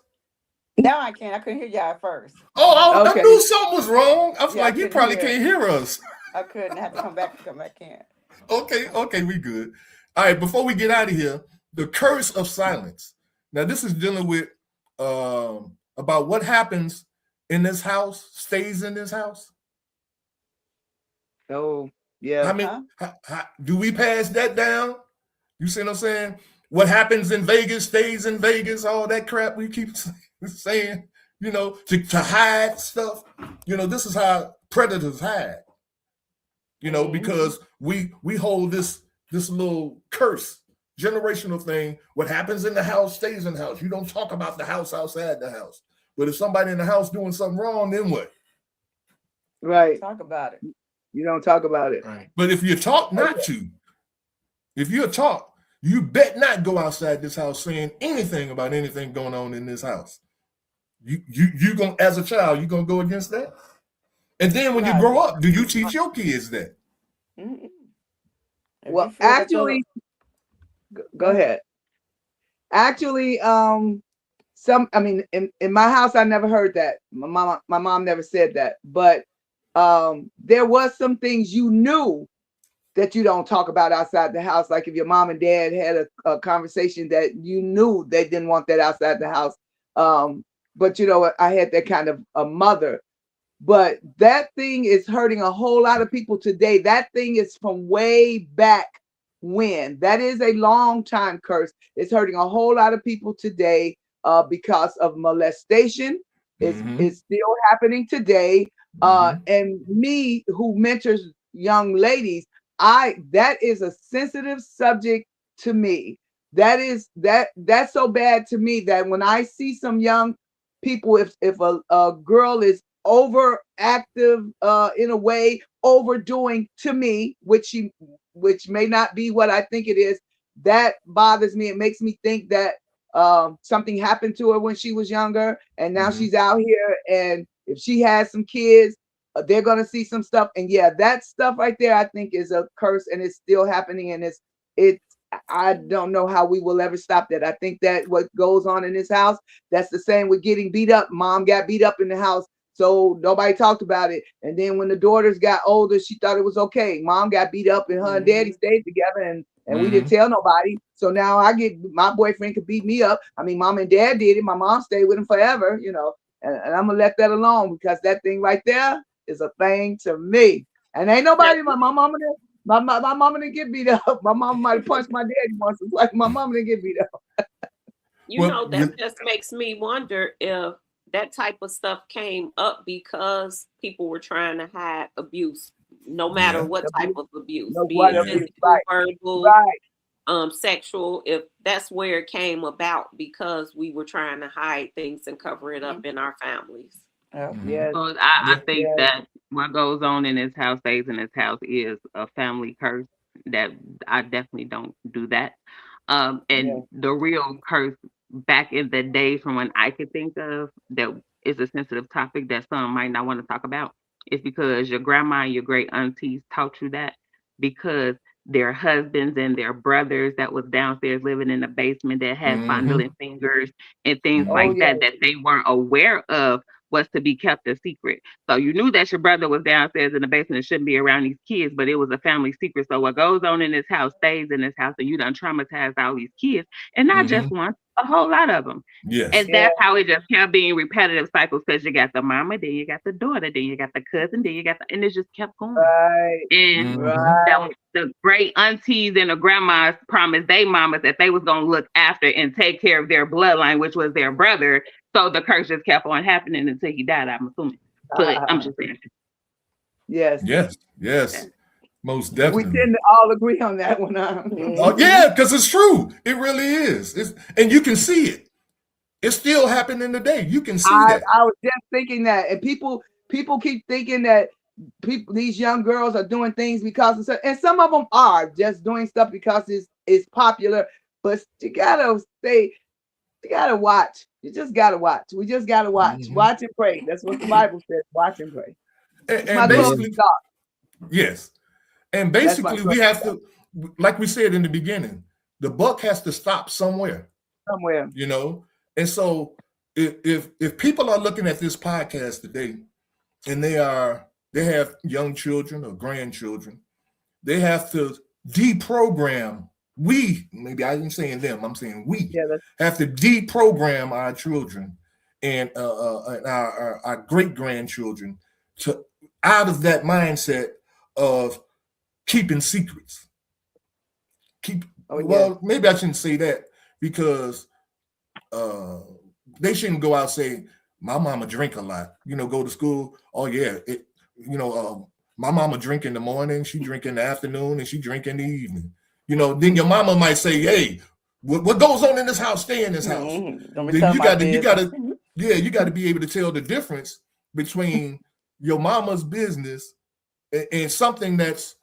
No, I can't. I couldn't hear y'all at first. Oh, I knew something was wrong. I was like, you probably can't hear us. I couldn't. I had to come back in. Okay, we good. All right, before we get out of here, the curse of silence. Now, this is dealing with about what happens in this house, stays in this house. Oh, yeah. I mean, do we pass that down? You see what I'm saying? What happens in Vegas stays in Vegas, all that crap we keep saying, to hide stuff. This is how predators hide. Because we hold this little curse, generational thing. What happens in the house stays in the house. You don't talk about the house outside the house. But if somebody in the house doing something wrong, then what? Right. Talk about it. You don't talk about it. Right. But if you talk not to, if you're taught, you bet not go outside this house saying anything about anything going on in this house. You gonna, as a child, you gonna go against that? And then when you grow up, do you teach your kids that? Well, actually, go ahead. Actually, in my house, I never heard that. My mom never said that. But there was some things you knew that you don't talk about outside the house. Like if your mom and dad had a conversation that you knew they didn't want that outside the house. But I had that kind of a mother. But that thing is hurting a whole lot of people today. That thing is from way back when. That is a long time curse. It's hurting a whole lot of people today because of molestation. It's still happening today. And me, who mentors young ladies, that is a sensitive subject to me. That's so bad to me that when I see some young people, if a girl is overactive in a way, overdoing to me, which may not be what I think it is, that bothers me. It makes me think that something happened to her when she was younger, and now she's out here, and if she has some kids, they're gonna see some stuff. And yeah, that stuff right there, I think, is a curse, and it's still happening, and it's I don't know how we will ever stop that. I think that what goes on in this house, that's the same with getting beat up. Mom got beat up in the house, so nobody talked about it. And then when the daughters got older, she thought it was okay. Mom got beat up and her and daddy stayed together, and we didn't tell nobody. So now my boyfriend could beat me up. I mean, mom and dad did it. My mom stayed with him forever, and I'm gonna let that alone, because that thing right there is a thing to me. And ain't nobody, my mama didn't get beat up. My mama might have punched my daddy once. It's like my mama didn't get beat up. That just makes me wonder if that type of stuff came up because people were trying to hide abuse, no matter what type of abuse, be it physical, verbal, sexual. If that's where it came about, because we were trying to hide things and cover it up in our families. Yes. So I think that what goes on in this house stays in this house is a family curse. That I definitely don't do that. And the real curse back in the day, from when I could think of, that is a sensitive topic that some might not want to talk about, is because your grandma and your great aunties taught you that, because their husbands and their brothers that was downstairs living in the basement that had fondling fingers and things like that they weren't aware of, was to be kept a secret. So you knew that your brother was downstairs in the basement and shouldn't be around these kids, but it was a family secret. So what goes on in this house stays in this house, and you done traumatized all these kids, and not just once, a whole lot of them. Yes. And that's how it just kept being repetitive cycles, because you got the mama, then you got the daughter, then you got the cousin, then you got and it just kept going. Right. And the great aunties and the grandmas promised their mamas that they was going to look after and take care of their bloodline, which was their brother. So the curse just kept on happening until he died, I'm assuming. But I'm just saying. Yes. Yes. Most definitely. We tend to all agree on that one. Oh, yeah, because it's true. It really is. And you can see it. It's still happening today. You can see that. I was just thinking that. And people keep thinking that these young girls are doing things because and some of them are just doing stuff because it's popular. But you gotta watch. You just gotta watch. We just gotta watch. Watch and pray. That's what the Bible says. Watch and pray. And basically, yes. And basically, we have to, like we said in the beginning, the buck has to stop somewhere. You know, and so if people are looking at this podcast today, and they have young children or grandchildren, they have to deprogram. Maybe I ain't saying them. I'm saying we have to deprogram our children and our great grandchildren to out of that mindset of keeping secrets. Well, maybe I shouldn't say that, because they shouldn't go out and say, my mama drink a lot, go to school. Oh yeah. My mama drink in the morning, she drink in the afternoon, and she drink in the evening. Then your mama might say, hey, what goes on in this house, stay in this house. Then you got to be able to tell the difference between your mama's business and something that's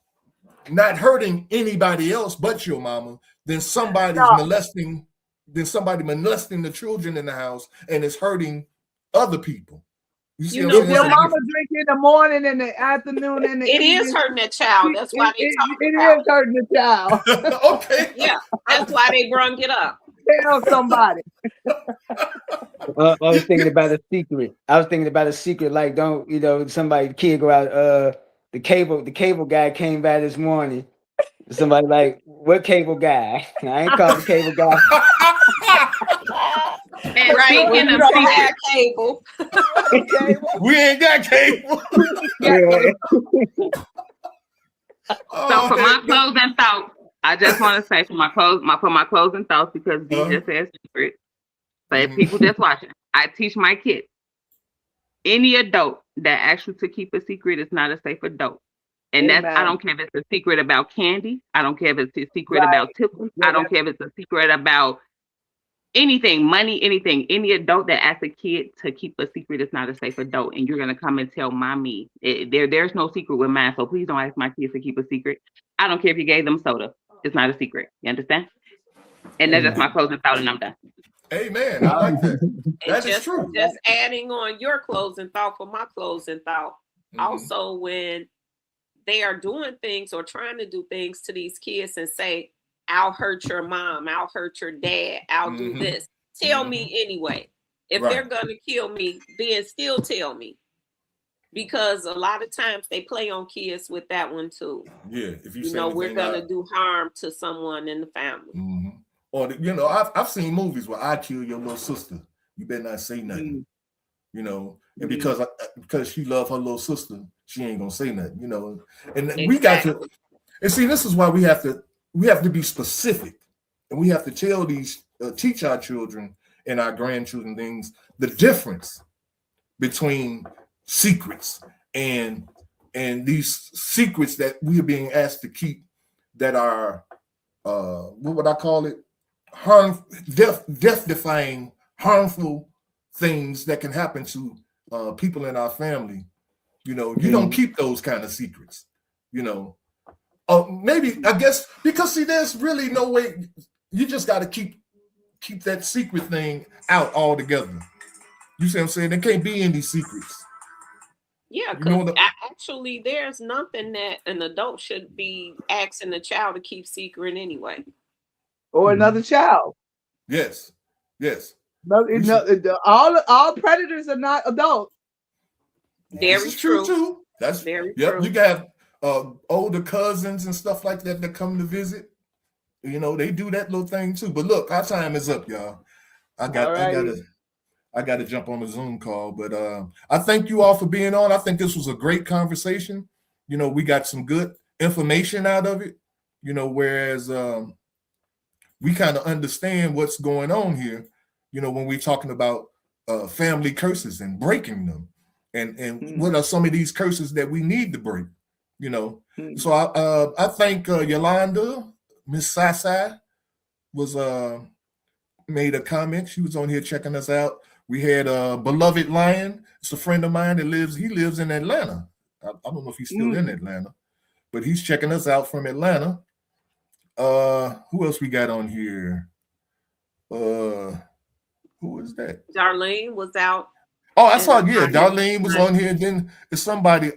not hurting anybody else but your mama, then somebody molesting the children in the house and it's hurting other people. If your mama drink in the morning and the afternoon and the evening, is hurting the child. That's why they talk it is hurting the child. Okay. Yeah, that's why they brung it up. Tell somebody. I was thinking about a secret. Like, the kid go out. The cable guy came by this morning. Somebody like, what cable guy? I ain't called the cable guy. And speaking of cable, we ain't got cable. So for my closing thoughts, I just want to say for my closing thoughts, because D just said secret. But if people just watching, I teach my kids, any adult that asks you to keep a secret is not a safe adult. And I don't care if it's a secret about candy. I don't care if it's a secret about tickles. I don't care if it's a secret about anything, money, anything. Any adult that asks a kid to keep a secret is not a safe adult. And you're going to come and tell mommy, there's no secret with mine. So please don't ask my kids to keep a secret. I don't care if you gave them soda. It's not a secret. You understand? And that's just my closing thought, and I'm done. Amen. I like that. That is true. Just adding on your closing thought for my closing thought. Also, when they are doing things or trying to do things to these kids and say, I'll hurt your mom, I'll hurt your dad, I'll do this. Tell me anyway. If they're going to kill me, then still tell me. Because a lot of times they play on kids with that one too. Yeah. If you say we're going to do harm to someone in the family. Or, I've seen movies where I kill your little sister. You better not say nothing. And because she loved her little sister, she ain't gonna say nothing, And we got to, and see, this is why we have to be specific, and we have to teach our children and our grandchildren the difference between secrets and these secrets that we are being asked to keep that are what would I call it? Death-defying, harmful things that can happen to people in our family. You don't keep those kind of secrets. Maybe, I guess, because see, there's really no way. You just got to keep that secret thing out altogether. You see what I'm saying? There can't be any secrets. Yeah, because actually, there's nothing that an adult should be asking a child to keep secret anyway. Or another child. Yes. All predators are not adults. Very true. Too. That's very true. You got older cousins and stuff like that come to visit. They do that little thing too. But look, our time is up, y'all. I gotta jump on the Zoom call, but I thank you all for being on. I think this was a great conversation. You know, we got some good information out of it. You know, whereas we kind of understand what's going on here. You know, when we're talking about family curses and breaking them, and what are some of these curses that we need to break. You know, so I think Yolanda, Miss Sasai, was made a comment. She was on here checking us out. We had Beloved Lion. It's a friend of mine that lives in Atlanta. I don't know if he's still in Atlanta, but he's checking us out from Atlanta. Who else we got on here? Who was that? Darlene was out. Oh, I saw, Darlene was on here. Then it's somebody,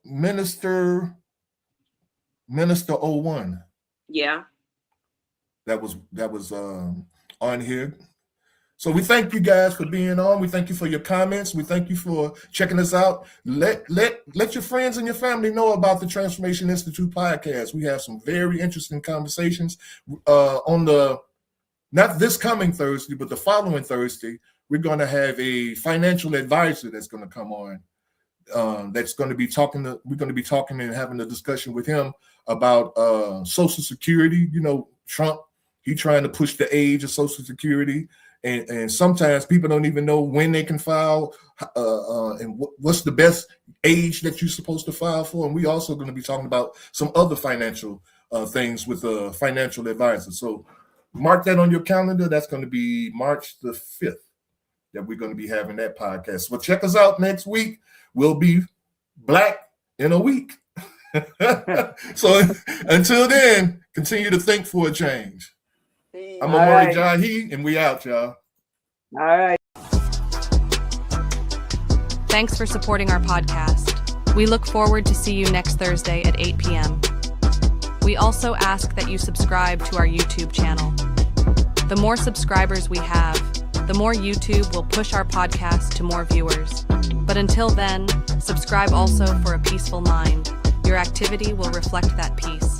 Minister 01. Yeah. That was on here. So we thank you guys for being on. We thank you for your comments. We thank you for checking us out. Let your friends and your family know about the Transformation Institute podcast. We have some very interesting conversations on not this coming Thursday, but the following Thursday. We're going to have a financial advisor that's going to come on. That's going to be talking. We're going to be talking and having a discussion with him about Social Security. You know, Trump, he trying to push the age of Social Security. And sometimes people don't even know when they can file and what's the best age that you're supposed to file for. And we also going to be talking about some other financial things with a financial advisor. So mark that on your calendar. That's going to be March the 5th that we're going to be having that podcast. So check us out next week. We'll be black in a week. So until then, continue to think for a change. I'm OMARI JAHI, and we out, y'all. All right. Thanks for supporting our podcast. We look forward to see you next Thursday at 8 p.m. We also ask that you subscribe to our YouTube channel. The more subscribers we have, the more YouTube will push our podcast to more viewers. But until then, subscribe also for a peaceful mind. Your activity will reflect that peace.